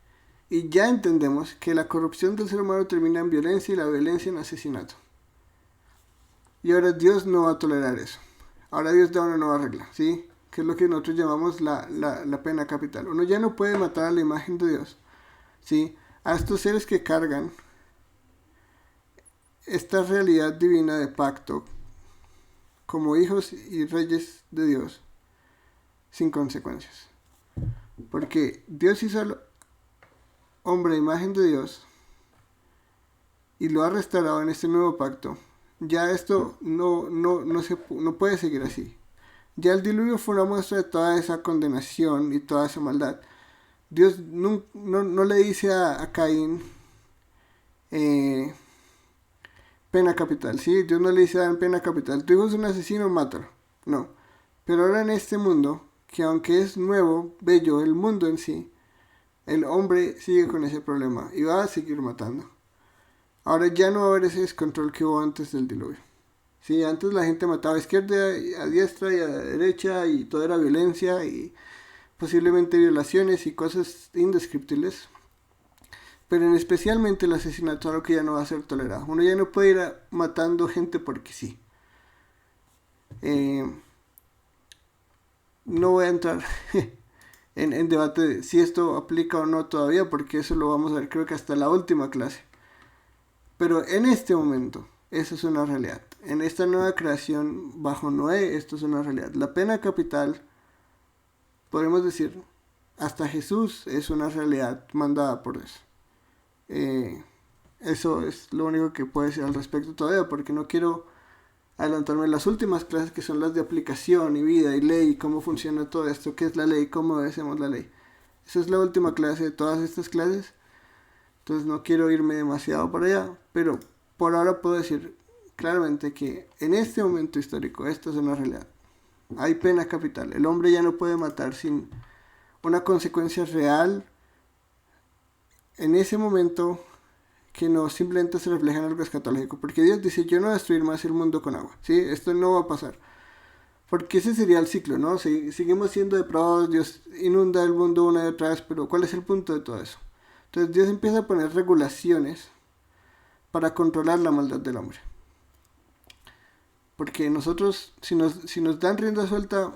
Y ya entendemos que la corrupción del ser humano termina en violencia y la violencia en asesinato. Y ahora Dios no va a tolerar eso. Ahora Dios da una nueva regla, ¿sí? Que es lo que nosotros llamamos la pena capital. Uno ya no puede matar a la imagen de Dios, ¿sí? A estos seres que cargan esta realidad divina de pacto como hijos y reyes de Dios sin consecuencias. Porque Dios hizo al hombre imagen de Dios y lo ha restaurado en este nuevo pacto. Ya esto no puede seguir así. Ya el diluvio fue una muestra de toda esa condenación y toda esa maldad. Dios no le dice a Caín pena capital, ¿sí? Dios no le dice a Adán pena capital. Tu hijo es un asesino, mátalo. No. Pero ahora en este mundo, que aunque es nuevo, bello, el mundo en sí, el hombre sigue con ese problema y va a seguir matando. Ahora ya no va a haber ese descontrol que hubo antes del diluvio. Sí, antes la gente mataba a izquierda, a diestra y a derecha y todo era violencia y posiblemente violaciones y cosas indescriptibles. Pero en especialmente el asesinato, algo que ya no va a ser tolerado. Uno ya no puede ir matando gente porque sí. No voy a entrar en debate de si esto aplica o no todavía, porque eso lo vamos a ver creo que hasta la última clase. Pero en este momento, eso es una realidad. En esta nueva creación bajo Noé, esto es una realidad. La pena capital, podemos decir, hasta Jesús es una realidad mandada por Dios. Eso es lo único que puedo decir al respecto todavía, porque no quiero adelantarme en las últimas clases que son las de aplicación y vida y ley, cómo funciona todo esto, qué es la ley, cómo obedecemos la ley. Esa es la última clase de todas estas clases, entonces no quiero irme demasiado para allá, pero por ahora puedo decir claramente que en este momento histórico esto es una realidad. Hay pena capital, el hombre ya no puede matar sin una consecuencia real en ese momento que no simplemente se refleja en algo escatológico, porque Dios dice, yo no voy a destruir más el mundo con agua, ¿sí? Esto no va a pasar, porque ese sería el ciclo, ¿no? Seguimos siendo depravados, Dios inunda el mundo una y otra vez, pero ¿cuál es el punto de todo eso? Entonces Dios empieza a poner regulaciones para controlar la maldad del hombre. Porque nosotros, si nos dan rienda suelta,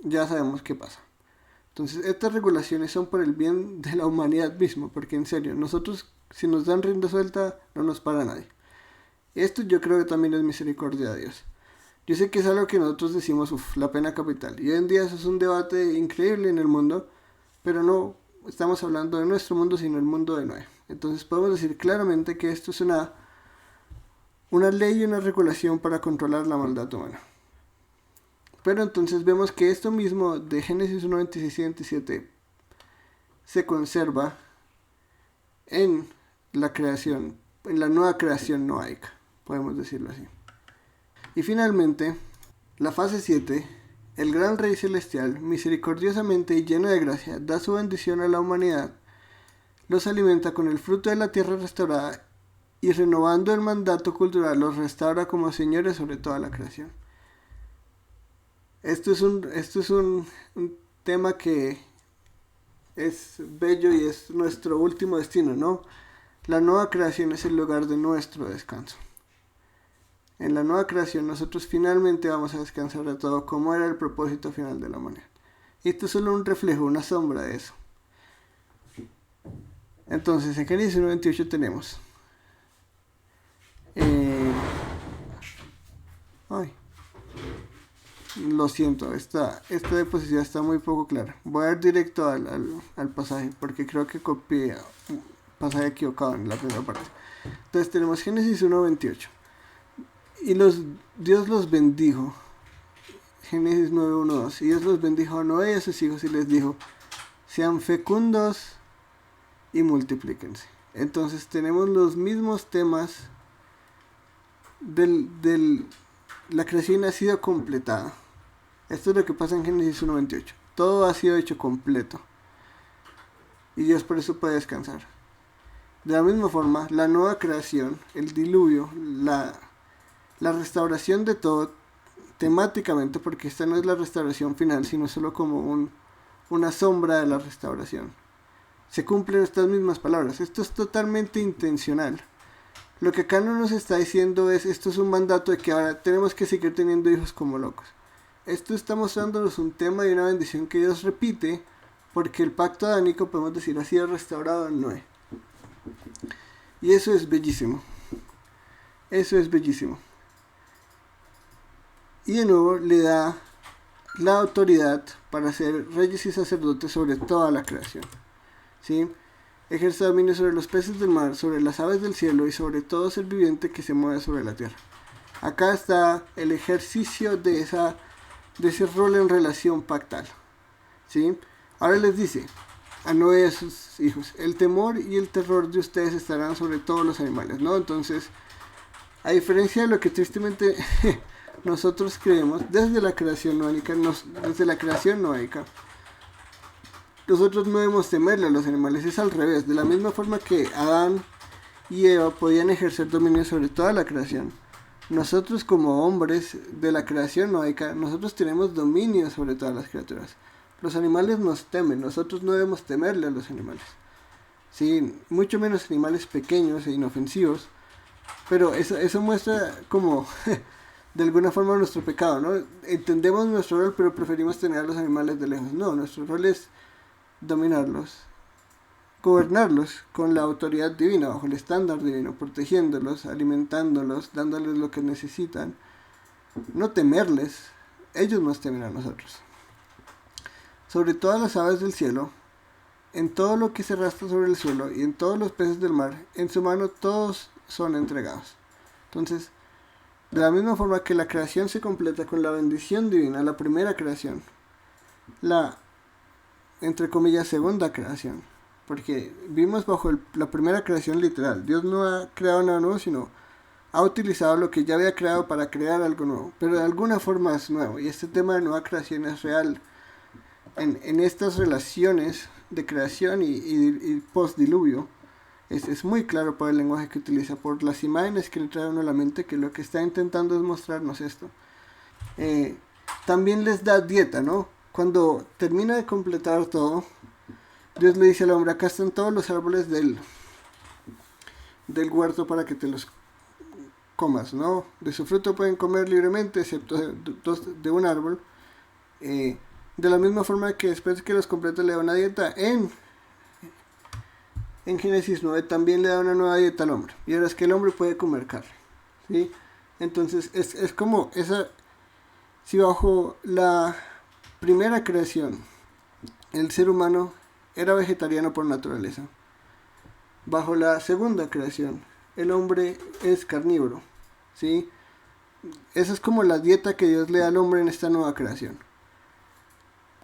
ya sabemos qué pasa. Entonces, estas regulaciones son por el bien de la humanidad misma, porque en serio, nosotros, si nos dan rienda suelta, no nos para nadie. Esto yo creo que también es misericordia de Dios. Yo sé que es algo que nosotros decimos, la pena capital. Y hoy en día eso es un debate increíble en el mundo, pero no estamos hablando de nuestro mundo, sino el mundo de Noé. Entonces podemos decir claramente que esto es una ley y una regulación para controlar la maldad humana. Pero entonces vemos que esto mismo de Génesis 1, 26 y 27 se conserva en la creación, en la nueva creación noaica, podemos decirlo así. Y finalmente, la fase 7, el gran Rey Celestial, misericordiosamente y lleno de gracia, da su bendición a la humanidad, los alimenta con el fruto de la tierra restaurada y renovando el mandato cultural los restaura como señores sobre toda la creación. Esto es un tema que es bello y es nuestro último destino, ¿no? La nueva creación es el lugar de nuestro descanso. En la nueva creación nosotros finalmente vamos a descansar de todo como era el propósito final de la humanidad. Y esto es solo un reflejo, una sombra de eso. Entonces en Génesis 1:28 tenemos lo siento, esta diapositiva está muy poco clara. Voy a ir directo al pasaje porque creo que copié un pasaje equivocado en la primera parte. Entonces tenemos Génesis 1:28. Y Dios los bendijo. Génesis 9:1-2. Y Dios los bendijo a Noé y a sus hijos y les dijo: sean fecundos y multiplíquense. Entonces tenemos los mismos temas la creación ha sido completada. Esto es lo que pasa en Génesis 1:28. Todo ha sido hecho completo. Y Dios por eso puede descansar. De la misma forma, la nueva creación, el diluvio, la restauración de todo temáticamente, porque esta no es la restauración final, sino solo como una sombra de la restauración. Se cumplen estas mismas palabras. Esto es totalmente intencional. Lo que acá no nos está diciendo esto es un mandato de que ahora tenemos que seguir teniendo hijos como locos. Esto está mostrándonos un tema y una bendición que Dios repite, porque el pacto adánico, podemos decir, ha sido restaurado en Noé. Y eso es bellísimo. Eso es bellísimo. Y de nuevo le da la autoridad para ser reyes y sacerdotes sobre toda la creación. ¿Sí? Ejerce dominio sobre los peces del mar, sobre las aves del cielo y sobre todo ser viviente que se mueve sobre la tierra. Acá está el ejercicio de ese rol en relación pactal. ¿Sí? Ahora les dice a Noé y a sus hijos: el temor y el terror de ustedes estarán sobre todos los animales, ¿no? Entonces, a diferencia de lo que tristemente nosotros creemos desde la creación noaica, nosotros no debemos temerle a los animales, es al revés. De la misma forma que Adán y Eva podían ejercer dominio sobre toda la creación, nosotros como hombres de la creación noaica, nosotros tenemos dominio sobre todas las criaturas. Los animales nos temen, nosotros no debemos temerle a los animales. Sí, mucho menos animales pequeños e inofensivos, pero eso muestra como de alguna forma nuestro pecado, ¿no? Entendemos nuestro rol, pero preferimos tener a los animales de lejos. No, nuestro rol es dominarlos, gobernarlos con la autoridad divina, bajo el estándar divino, protegiéndolos, alimentándolos, dándoles lo que necesitan. No temerles, ellos nos temen a nosotros. Sobre todas las aves del cielo, en todo lo que se arrastra sobre el suelo y en todos los peces del mar, en su mano todos son entregados. Entonces, de la misma forma que la creación se completa con la bendición divina, la primera creación, la, entre comillas, segunda creación, porque vimos bajo la primera creación literal, Dios no ha creado nada nuevo, sino ha utilizado lo que ya había creado para crear algo nuevo, pero de alguna forma es nuevo, y este tema de nueva creación es real en estas relaciones de creación y post-diluvio. Es muy claro por el lenguaje que utiliza, por las imágenes que le trae a uno a la mente, que lo que está intentando es mostrarnos esto. También les da dieta, ¿no? Cuando termina de completar todo, Dios le dice al hombre: acá están todos los árboles del huerto para que te los comas, ¿no? De su fruto pueden comer libremente, excepto de un árbol. De la misma forma que después que los completa le da una dieta, en Génesis 9 también le da una nueva dieta al hombre. Y ahora es que el hombre puede comer carne, ¿sí? Entonces es como esa, si bajo la primera creación el ser humano era vegetariano por naturaleza, bajo la segunda creación el hombre es carnívoro, ¿sí? Esa es como la dieta que Dios le da al hombre en esta nueva creación.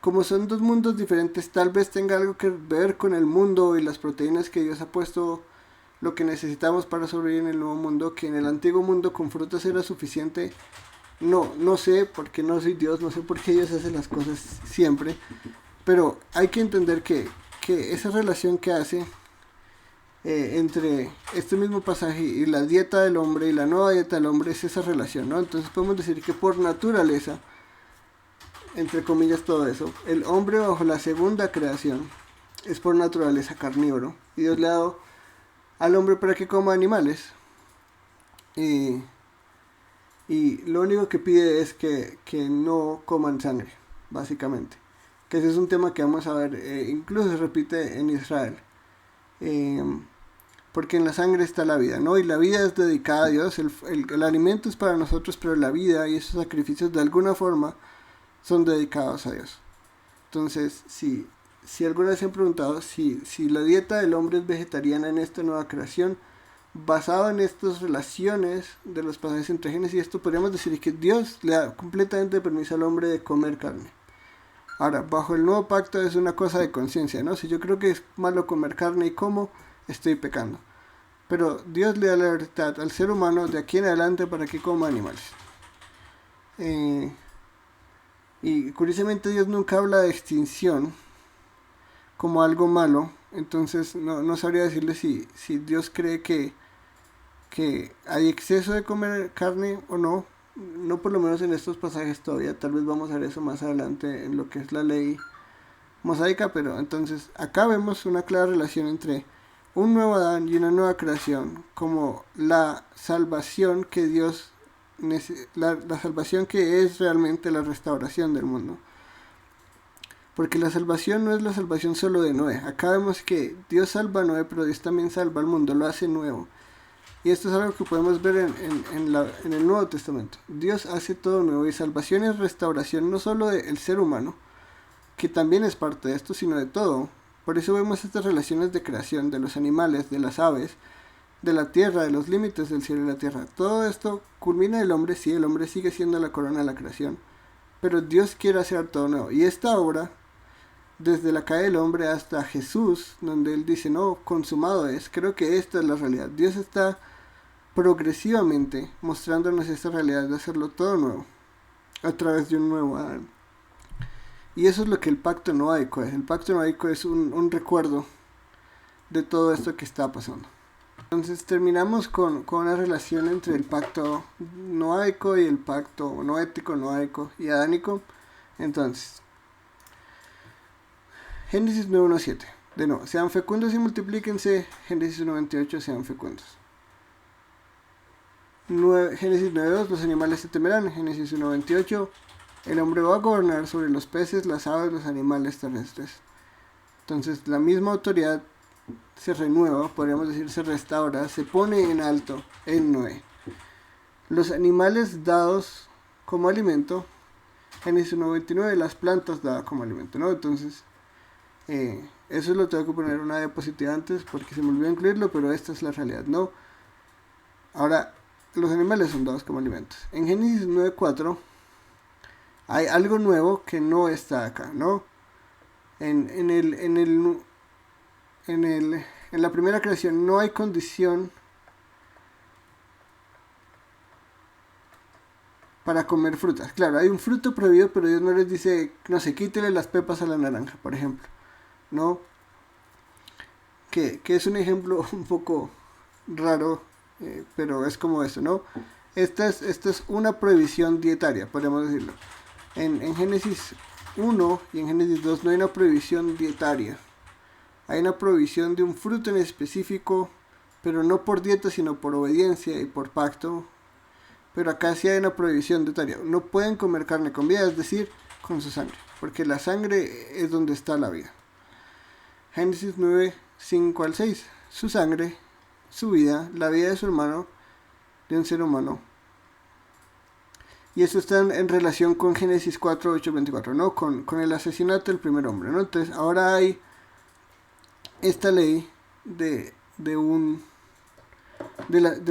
Como son dos mundos diferentes, tal vez tenga algo que ver con el mundo y las proteínas que Dios ha puesto, lo que necesitamos para sobrevivir en el nuevo mundo, que en el antiguo mundo con frutas era suficiente. No sé, porque no soy Dios, no sé por qué Dios hace las cosas siempre, pero hay que entender que esa relación que hace entre este mismo pasaje y la dieta del hombre y la nueva dieta del hombre es esa relación, ¿no? Entonces podemos decir que por naturaleza, entre comillas todo eso, el hombre bajo la segunda creación es por naturaleza carnívoro, y Dios le ha dado al hombre para que coma animales, y lo único que pide es que no coman sangre, básicamente, que ese es un tema que vamos a ver, incluso se repite en Israel, porque en la sangre está la vida, ¿no? Y la vida es dedicada a Dios, el alimento es para nosotros, pero la vida y esos sacrificios de alguna forma son dedicados a Dios. Entonces, si alguna vez se han preguntado si la dieta del hombre es vegetariana en esta nueva creación, basado en estas relaciones de los pasajes entre Génesis y esto, podríamos decir que Dios le da completamente permiso al hombre de comer carne. Ahora, bajo el nuevo pacto es una cosa de conciencia, ¿no? Si yo creo que es malo comer carne y como, estoy pecando. Pero Dios le da la libertad al ser humano de aquí en adelante para que coma animales. Y curiosamente Dios nunca habla de extinción como algo malo. Entonces no sabría decirle si Dios cree que hay exceso de comer carne o no. No, por lo menos en estos pasajes todavía. Tal vez vamos a ver eso más adelante en lo que es la ley mosaica. Pero entonces acá vemos una clara relación entre un nuevo Adán y una nueva creación, como la salvación que Dios, la salvación que es realmente la restauración del mundo. Porque la salvación no es la salvación solo de Noé. Acá vemos que Dios salva a Noé, pero Dios también salva al mundo, lo hace nuevo. Y esto es algo que podemos ver en el Nuevo Testamento. Dios hace todo nuevo, y salvación es restauración no solo del ser humano, que también es parte de esto, sino de todo. Por eso vemos estas relaciones de creación, de los animales, de las aves, de la tierra, de los límites del cielo y la tierra. Todo esto culmina en el hombre, sí, el hombre sigue siendo la corona de la creación, pero Dios quiere hacer todo nuevo. Y esta obra, desde la caída del hombre hasta Jesús, donde Él dice, no, consumado es, creo que esta es la realidad. Dios está progresivamente mostrándonos esta realidad de hacerlo todo nuevo, a través de un nuevo Adán. Y eso es lo que el pacto noaico es. El pacto noaico es un recuerdo de todo esto que está pasando. Entonces terminamos con una relación entre el pacto noaico y el pacto noético, noaico y adánico. Entonces, Génesis 9:1-7. De nuevo, sean fecundos y multiplíquense. Génesis 1:28, sean fecundos. Génesis 9:2, los animales se temerán. Génesis 1:28, el hombre va a gobernar sobre los peces, las aves, los animales terrestres. Entonces la misma autoridad se renueva, podríamos decir se restaura, se pone en alto en Noé. Los animales dados como alimento, Génesis 1:29, las plantas dadas como alimento, ¿no? Entonces, eso lo tengo que poner una diapositiva antes porque se me olvidó incluirlo, pero esta es la realidad, ¿no? Ahora, los animales son dados como alimentos. En Génesis 9:4 hay algo nuevo que no está acá, ¿no? En la primera creación no hay condición para comer frutas. Claro, hay un fruto prohibido, pero Dios no les dice, no sé, quítele las pepas a la naranja, por ejemplo, ¿no? Que es un ejemplo un poco raro, pero es como eso, ¿no? Esta es una prohibición dietaria, podríamos decirlo. En Génesis 1 y en Génesis 2 no hay una prohibición dietaria. Hay una prohibición de un fruto en específico, pero no por dieta, sino por obediencia y por pacto. Pero acá sí hay una prohibición de tarea. No pueden comer carne con vida, es decir, con su sangre, porque la sangre es donde está la vida. Génesis 9, 5 al 6. Su sangre, su vida, la vida de su hermano, de un ser humano. Y eso está en relación con Génesis 4, 8, 24, ¿no? Con el asesinato del primer hombre, ¿no? Entonces ahora hay esta ley del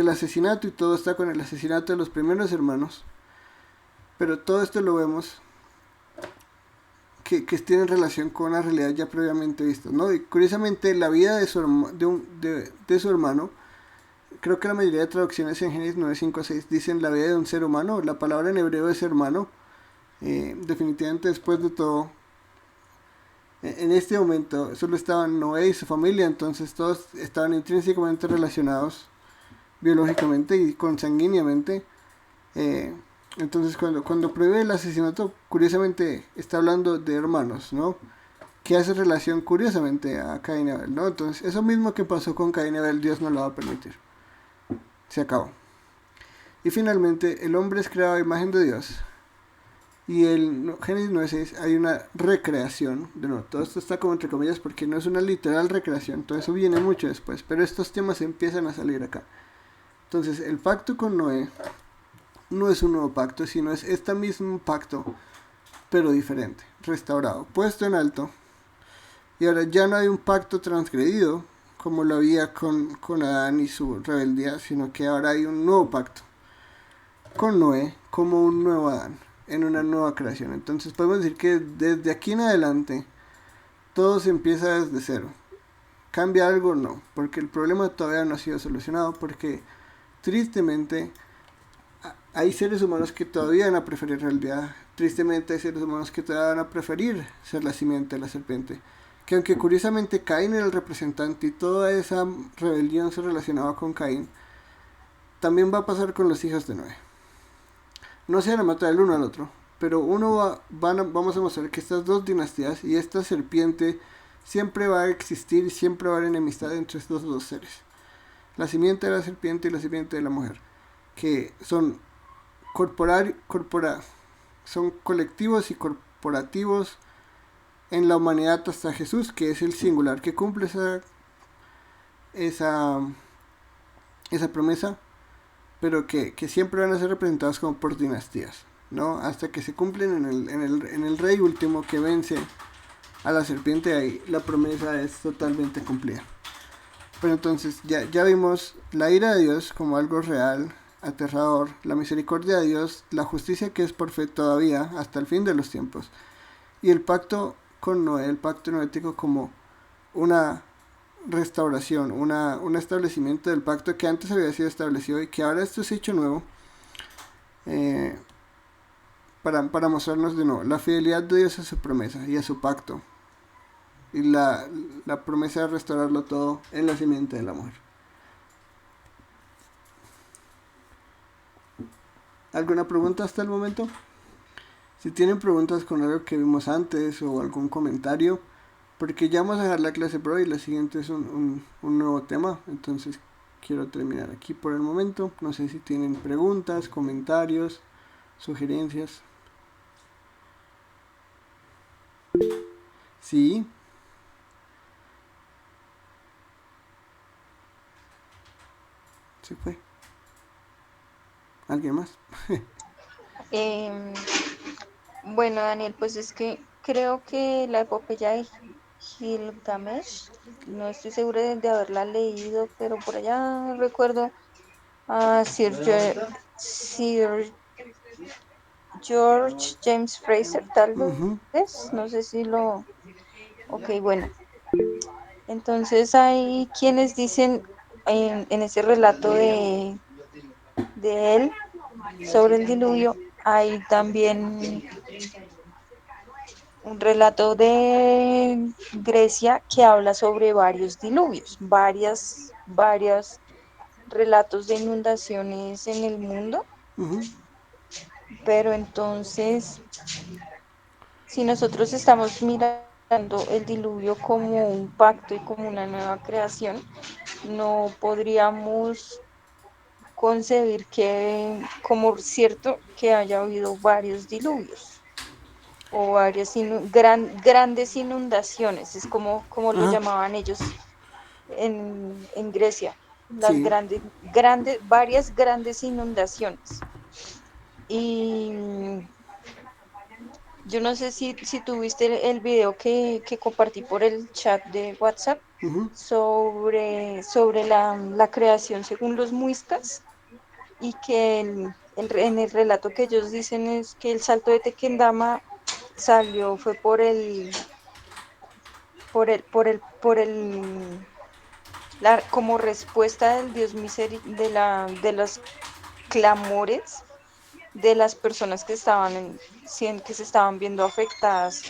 asesinato, y todo está con el asesinato de los primeros hermanos. Pero todo esto lo vemos que tiene relación con una realidad ya previamente vista, ¿no? Y curiosamente la vida de su hermano, creo que la mayoría de traducciones en Génesis 9, 5 a 6 dicen la vida de un ser humano. La palabra en hebreo es hermano. Definitivamente después de todo, en este momento solo estaban Noé y su familia, entonces todos estaban intrínsecamente relacionados biológicamente y consanguíneamente. Entonces cuando prohíbe el asesinato, curiosamente está hablando de hermanos, ¿no? Que hace relación curiosamente a Caín y Abel, ¿no? Entonces eso mismo que pasó con Caín y Abel, Dios no lo va a permitir. Se acabó. Y finalmente, el hombre es creado a imagen de Dios. Y en Génesis 9:6 hay una recreación. De nuevo, todo esto está como entre comillas porque no es una literal recreación. Todo eso viene mucho después. Pero estos temas empiezan a salir acá. Entonces, el pacto con Noé no es un nuevo pacto, sino es este mismo pacto, pero diferente, restaurado, puesto en alto. Y ahora ya no hay un pacto transgredido como lo había con Adán y su rebeldía, sino que ahora hay un nuevo pacto con Noé como un nuevo Adán, en una nueva creación. Entonces podemos decir que desde aquí en adelante todo se empieza desde cero. ¿Cambia algo? No, porque el problema todavía no ha sido solucionado, porque tristemente hay seres humanos que todavía van a preferir realidad. Tristemente hay seres humanos que todavía van a preferir ser la simiente de la serpiente. Que aunque curiosamente Caín era el representante y toda esa rebelión se relacionaba con Caín, también va a pasar con los hijos de Noé. No se van a matar el uno al otro, pero vamos a mostrar que estas dos dinastías y esta serpiente siempre va a existir y siempre va a haber enemistad entre estos dos seres. La simiente de la serpiente y la simiente de la mujer, que son son colectivos y corporativos en la humanidad hasta Jesús, que es el singular que cumple esa promesa, pero que siempre van a ser representados como por dinastías, ¿no? Hasta que se cumplen en el rey último que vence a la serpiente, ahí la promesa es totalmente cumplida. Pero entonces ya vimos la ira de Dios como algo real, aterrador, la misericordia de Dios, la justicia que es por fe todavía hasta el fin de los tiempos, y el pacto con Noé, el pacto noético, como una restauración, un establecimiento del pacto que antes había sido establecido y que ahora esto es hecho nuevo, para mostrarnos de nuevo la fidelidad de Dios a su promesa y a su pacto, y la promesa de restaurarlo todo en la simiente de la mujer. ¿Alguna pregunta hasta el momento? Si tienen preguntas con algo que vimos antes o algún comentario, porque ya vamos a dejar la clase por hoy, la siguiente es un nuevo tema, entonces quiero terminar aquí por el momento. No sé si tienen preguntas, comentarios, sugerencias. Sí. Se fue. ¿Alguien más? Bueno, Daniel, pues es que creo que la epopeya de Gilgamesh, no estoy segura de haberla leído, pero por allá recuerdo a Sir George James Fraser, tal Uh-huh. vez, no sé si lo... Ok, bueno. Entonces hay quienes dicen en ese relato de él sobre el diluvio, hay también un relato de Grecia que habla sobre varios diluvios, varios relatos de inundaciones en el mundo, Uh-huh. pero entonces, si nosotros estamos mirando el diluvio como un pacto y como una nueva creación, no podríamos concebir que, como cierto, que haya habido varios diluvios o varias grandes inundaciones, es como lo Ajá, llamaban ellos en Grecia, las sí. varias grandes inundaciones. Y yo no sé si tuviste el video que compartí por el chat de WhatsApp Ujú, sobre la creación según los muiscas y que en el relato que ellos dicen es que el salto de Tequendama fue como respuesta del Dios de los clamores de las personas que que se estaban viendo afectadas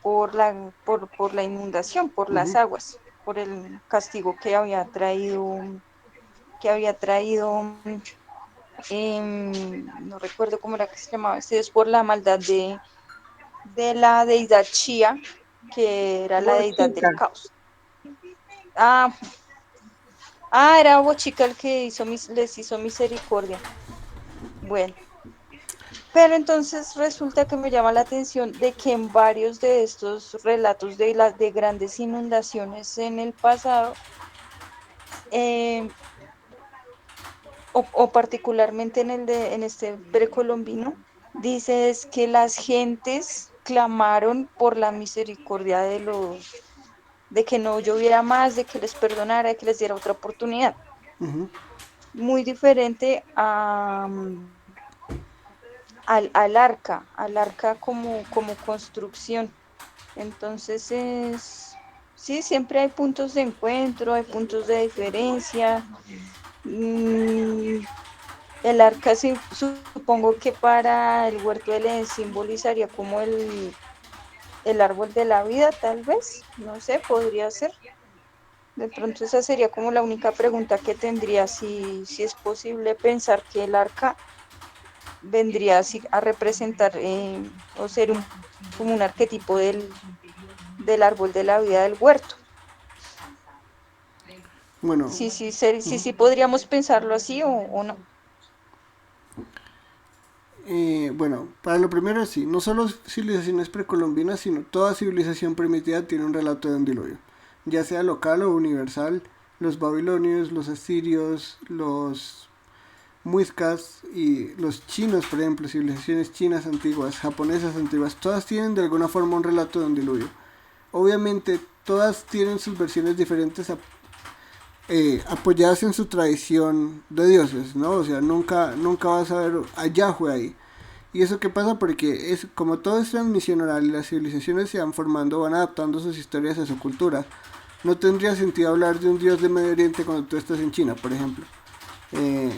por la inundación, por las ujú. aguas, por el castigo que había traído, no recuerdo cómo era que se llamaba este Dios, por la maldad de la deidad Chía, que era la deidad Bochica. del caos. Ah, era Bochica el que les hizo misericordia. Bueno, pero entonces resulta que me llama la atención de que en varios de estos relatos de grandes inundaciones en el pasado, eh, o particularmente en este precolombino, dice es que las gentes clamaron por la misericordia de que no lloviera más, de que les perdonara, de que les diera otra oportunidad. Muy diferente al arca como construcción. Entonces sí, siempre hay puntos de encuentro, hay puntos de diferencia. Mm, el arca sí, supongo que para el huerto de Edén simbolizaría como el árbol de la vida, tal vez, no sé, podría ser. De pronto esa sería como la única pregunta que tendría, si es posible pensar que el arca vendría así a representar o ser como un arquetipo del árbol de la vida del huerto. Bueno, Sí, podríamos pensarlo así o no. bueno, para lo primero sí, no solo civilizaciones precolombinas, sino toda civilización primitiva tiene un relato de un diluvio, ya sea local o universal. Los babilonios, los asirios, los muiscas y los chinos, por ejemplo, civilizaciones chinas antiguas, japonesas antiguas, todas tienen de alguna forma un relato de un diluvio. Obviamente, todas tienen sus versiones diferentes apoyadas en su tradición de dioses, ¿no? O sea, nunca vas a ver a Yahweh ahí. ¿Y eso qué pasa? Porque es como todo es transmisión oral y las civilizaciones se van formando, van adaptando sus historias a su cultura. No tendría sentido hablar de un dios de Medio Oriente cuando tú estás en China, por ejemplo. Eh,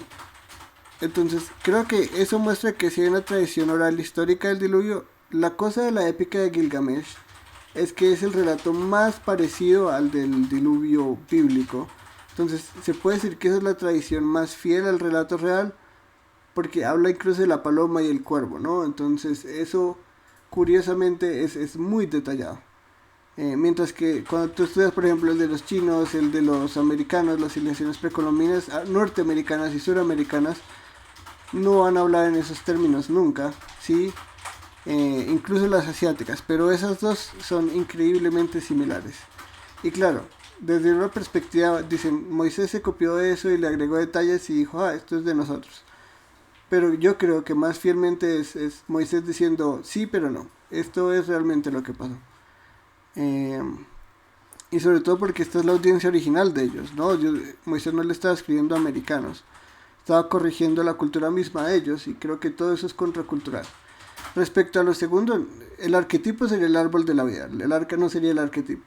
entonces, creo que eso muestra que si hay una tradición oral histórica del diluvio. La cosa de la épica de Gilgamesh es que es el relato más parecido al del diluvio bíblico. Entonces, se puede decir que esa es la tradición más fiel al relato real, porque habla incluso de la paloma y el cuervo, ¿no? Entonces, eso curiosamente es muy detallado. Mientras que cuando tú estudias, por ejemplo, el de los chinos, el de los americanos, las civilizaciones precolombinas, norteamericanas y suramericanas, no van a hablar en esos términos nunca, ¿sí? Incluso las asiáticas, pero esas dos son increíblemente similares. Y claro, desde una perspectiva, dicen, Moisés se copió de eso y le agregó detalles y dijo, esto es de nosotros. Pero yo creo que más fielmente es Moisés diciendo, sí, pero no, esto es realmente lo que pasó. Eh, y sobre todo porque esta es la audiencia original de ellos, ¿no? Moisés no le estaba escribiendo a americanos, estaba corrigiendo la cultura misma de ellos y creo que todo eso es contracultural. Respecto a lo segundo, el arquetipo sería el árbol de la vida, el arca no sería el arquetipo.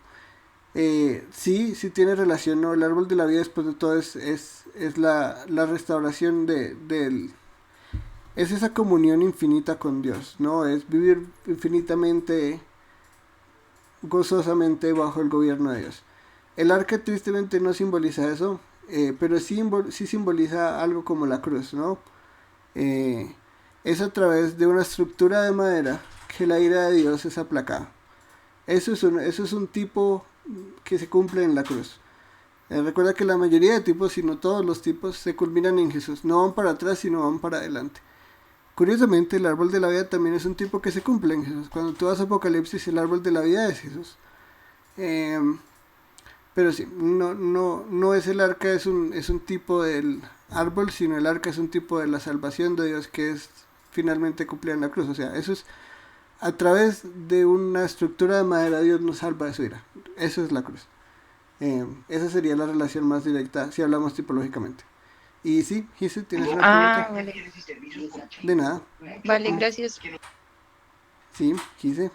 Sí tiene relación, ¿no? El árbol de la vida después de todo es la restauración es esa comunión infinita con Dios, ¿no? Es vivir infinitamente, gozosamente bajo el gobierno de Dios. El arca tristemente no simboliza eso, pero sí simboliza algo como la cruz, ¿no? Eh, es a través de una estructura de madera que la ira de Dios es aplacada. Eso es un tipo que se cumple en la cruz. Recuerda que la mayoría de tipos, si no todos los tipos, se culminan en Jesús. No van para atrás, sino van para adelante. Curiosamente, el árbol de la vida también es un tipo que se cumple en Jesús. Cuando tú vas a Apocalipsis, el árbol de la vida es Jesús. Pero sí, no es el arca, es un tipo del árbol, sino el arca es un tipo de la salvación de Dios que es finalmente cumplida en la cruz. O sea, eso es a través de una estructura de madera, Dios nos salva de su ira. Eso es la cruz. Esa sería la relación más directa si hablamos tipológicamente. Y sí, Gise, ¿tienes una pregunta? Vale. De nada. Vale, gracias. Sí, Gise.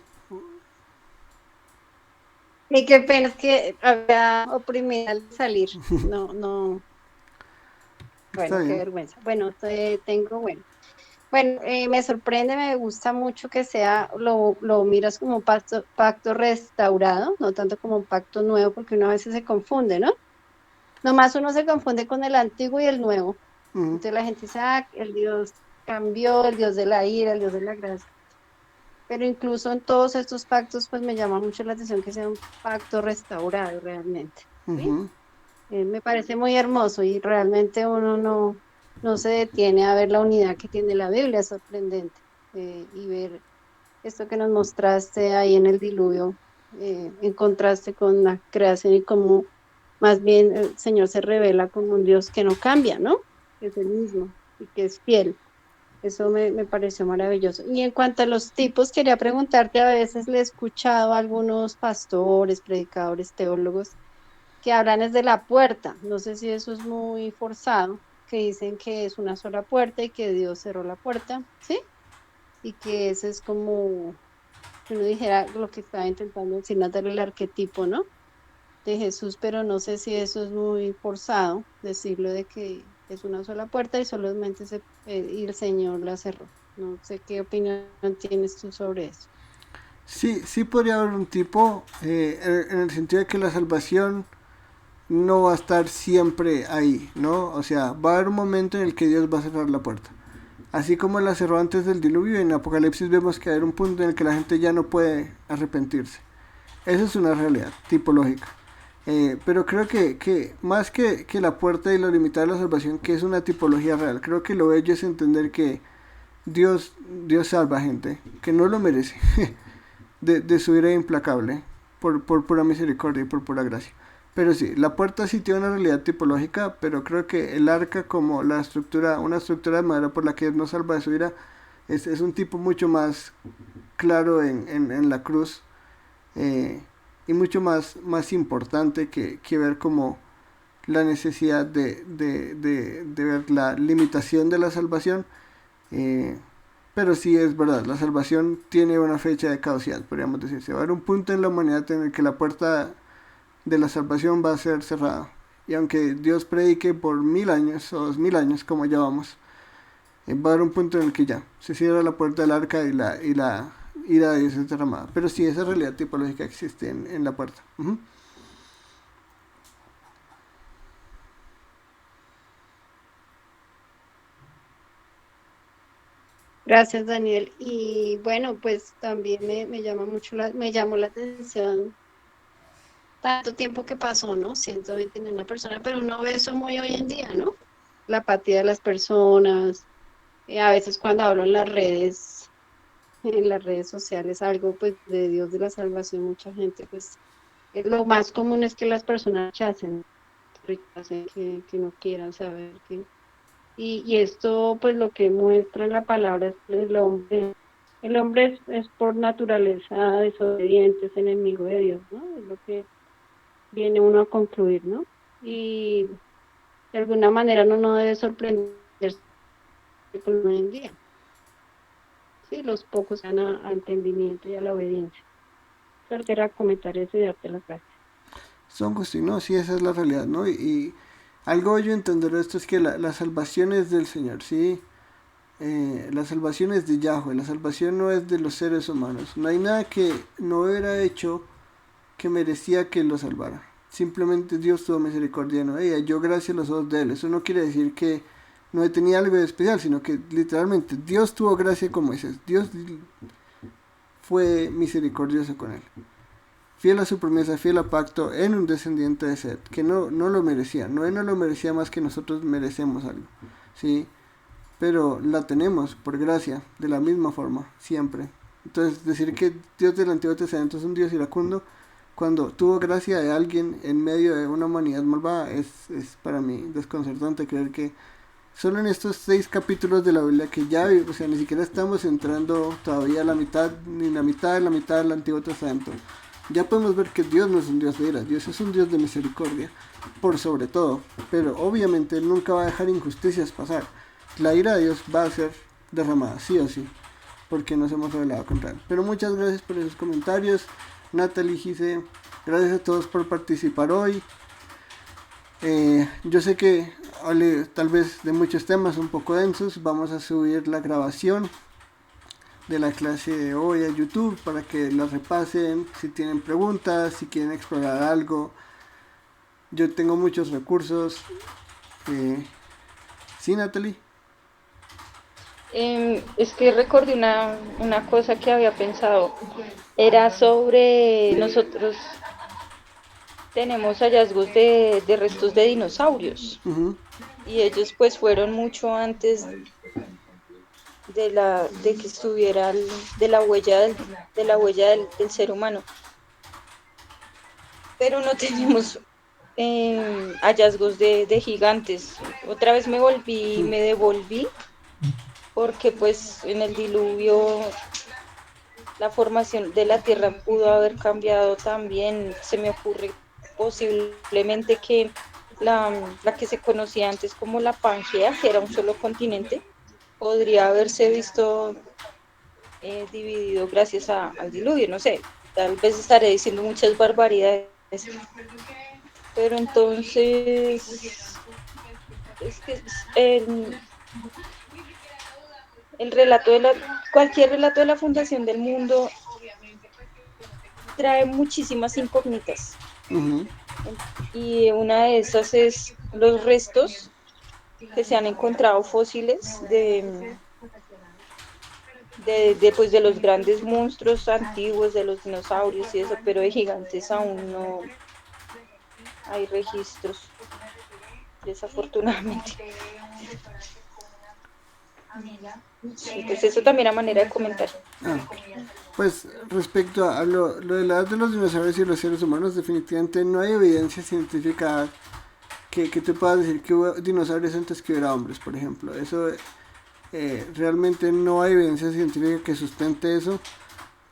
Y qué pena, es que había oprimido al salir. No. Está Bueno, qué bien. vergüenza. Bueno, Bueno, me sorprende, me gusta mucho que sea, lo miras como un pacto restaurado, no tanto como un pacto nuevo, porque uno a veces se confunde, ¿no? Nomás uno se confunde con el antiguo y el nuevo. Ujú. Entonces la gente dice, el Dios cambió, el Dios de la ira, el Dios de la gracia. Pero incluso en todos estos pactos, pues me llama mucho la atención que sea un pacto restaurado realmente, ¿sí? Ujú. Me parece muy hermoso y realmente uno no se detiene a ver la unidad que tiene la Biblia, es sorprendente. Y ver esto que nos mostraste ahí en el diluvio, en contraste con la creación y cómo más bien el Señor se revela como un Dios que no cambia, ¿no? Que es el mismo y que es fiel. Eso me pareció maravilloso. Y en cuanto a los tipos, quería preguntarte, a veces le he escuchado a algunos pastores, predicadores, teólogos, que hablan es de la puerta. No sé si eso es muy forzado, que dicen que es una sola puerta y que Dios cerró la puerta, ¿sí? Y que ese es como, si uno dijera lo que estaba intentando decir, Natalia, el arquetipo, ¿no? De Jesús, pero no sé si eso es muy forzado, decirlo de que es una sola puerta y solamente y el Señor la cerró. No sé qué opinión tienes tú sobre eso. Sí, sí podría haber un tipo, en el sentido de que la salvación no va a estar siempre ahí, ¿no? O sea, va a haber un momento en el que Dios va a cerrar la puerta. Así como la cerró antes del diluvio, en Apocalipsis vemos que hay un punto en el que la gente ya no puede arrepentirse. Esa es una realidad tipológica. Pero creo que más que la puerta y lo limitado de la salvación, que es una tipología real, creo que lo bello es entender que Dios salva a gente que no lo merece de su ira implacable por pura misericordia y por pura gracia. Pero sí, la puerta sí tiene una realidad tipológica, pero creo que el arca como la estructura, una estructura de madera por la que Dios nos salva de su ira, es un tipo mucho más claro en la cruz, y mucho más importante que ver como la necesidad de ver la limitación de la salvación. eh, pero sí es verdad, la salvación tiene una fecha de caducidad, podríamos decir. Se va a haber un punto en la humanidad en el que la puerta de la salvación va a ser cerrada. Y aunque Dios predique por 1000 años o 2000 años, como ya vamos, va a haber un punto en el que ya se cierra la puerta del arca y la ira de Dios es derramada. Pero sí, esa realidad tipológica existe en la puerta. Ujú. Gracias, Daniel. Y bueno, pues también me llama mucho me llamó la atención tanto tiempo que pasó, ¿no? 129 personas, pero uno ve eso muy hoy en día, ¿no? La apatía de las personas. A veces cuando hablo en las redes sociales, algo pues de Dios de la salvación, mucha gente pues lo más común es que las personas rechacen, que no quieran saber que y esto pues lo que muestra la palabra es que el hombre es por naturaleza desobediente, es enemigo de Dios, ¿no? Es lo que viene uno a concluir, ¿no? Y de alguna manera no debe sorprenderse con hoy en día. Sí, los pocos dan a entendimiento y a la obediencia. Solo quería comentar eso y darte las gracias. Son Agustín, no, sí, esa es la realidad, ¿no? Y algo yo entender de esto es que la salvación es del Señor, ¿sí? La salvación es de Yahweh, la salvación no es de los seres humanos. No hay nada que no hubiera hecho que merecía que lo salvara. Simplemente Dios tuvo misericordia de Noé y halló gracia a los ojos de él. Eso no quiere decir que no tenía algo de especial, sino que literalmente Dios tuvo gracia con Moisés. Dios fue misericordioso con él. fiel a su promesa, fiel a pacto, en un descendiente de Seth, que no lo merecía. Noé no lo merecía más que nosotros merecemos algo, ¿sí? Pero la tenemos por gracia, de la misma forma, siempre. Entonces, decir que Dios del Antiguo Testamento es un Dios iracundo, cuando tuvo gracia de alguien en medio de una humanidad malvada, es para mí desconcertante creer que solo en estos 6 capítulos de la Biblia que ya, o sea, ni siquiera estamos entrando todavía a la mitad, ni la mitad del Antiguo Testamento, ya podemos ver que Dios no es un Dios de ira, Dios es un Dios de misericordia, por sobre todo, pero obviamente Él nunca va a dejar injusticias pasar. La ira de Dios va a ser derramada, sí o sí, porque nos hemos rebelado contra Él. Pero muchas gracias por esos comentarios, Natalie, Gise, gracias a todos por participar hoy. Yo sé que hablé tal vez de muchos temas un poco densos. Vamos a subir la grabación de la clase de hoy a YouTube para que la repasen, si tienen preguntas, si quieren explorar algo. Yo tengo muchos recursos. ¿Sí, Natalie? Es que recordé una cosa que había pensado. Era sobre nosotros tenemos hallazgos de restos de dinosaurios. Uh-huh. Y ellos pues fueron mucho antes de que estuviera de la huella del ser humano. Pero no tenemos hallazgos de gigantes. Otra vez me devolví, porque pues en el diluvio la formación de la Tierra pudo haber cambiado también. Se me ocurre posiblemente que la que se conocía antes como la Pangea, que era un solo continente, podría haberse visto dividido gracias al diluvio. No sé, tal vez estaré diciendo muchas barbaridades, pero entonces es que el relato cualquier relato de la fundación del mundo trae muchísimas incógnitas. Uh-huh. Y una de esas es los restos que se han encontrado fósiles pues de los grandes monstruos antiguos, de los dinosaurios y eso, pero de gigantes aún no hay registros, desafortunadamente. Entonces eso también a manera de comentar. Pues respecto a lo de la edad de los dinosaurios y los seres humanos, definitivamente no hay evidencia científica que te pueda decir que hubo dinosaurios antes que hubiera hombres, por ejemplo. Eso realmente no hay evidencia científica que sustente eso.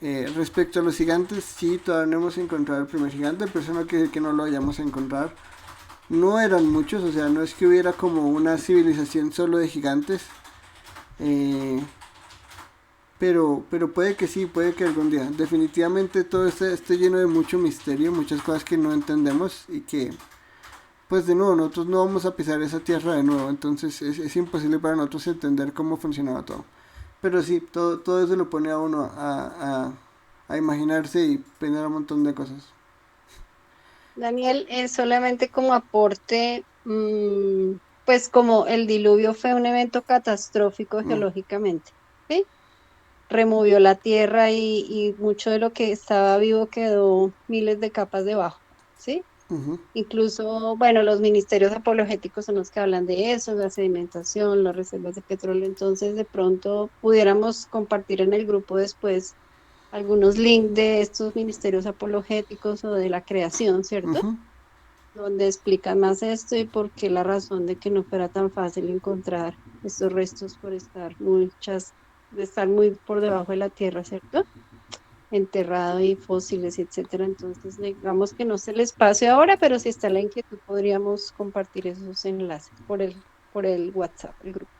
Respecto a los gigantes, sí, todavía no hemos encontrado el primer gigante, pero eso no quiere decir que no lo vayamos a encontrar. No eran muchos, o sea, no es que hubiera como una civilización solo de gigantes. Pero puede que sí, puede que algún día. Definitivamente todo esté lleno de mucho misterio, muchas cosas que no entendemos y que, pues de nuevo, nosotros no vamos a pisar esa tierra de nuevo, entonces es imposible para nosotros entender cómo funcionaba todo. Pero sí, todo eso lo pone a uno a imaginarse y pensar un montón de cosas. Daniel, solamente como aporte, pues como el diluvio fue un evento catastrófico geológicamente, ¿sí? Removió la tierra y mucho de lo que estaba vivo quedó miles de capas debajo, ¿sí? Uh-huh. Incluso, bueno, los ministerios apologéticos son los que hablan de eso, la sedimentación, las reservas de petróleo. Entonces, de pronto pudiéramos compartir en el grupo después algunos links de estos ministerios apologéticos o de la creación, ¿cierto? Uh-huh. Donde explican más esto y por qué la razón de que no fuera tan fácil encontrar estos restos por estar muy por debajo de la tierra, ¿cierto? Enterrado y fósiles, etcétera. Entonces, digamos que no sé el espacio ahora, pero si está la inquietud, podríamos compartir esos enlaces por el WhatsApp, el grupo.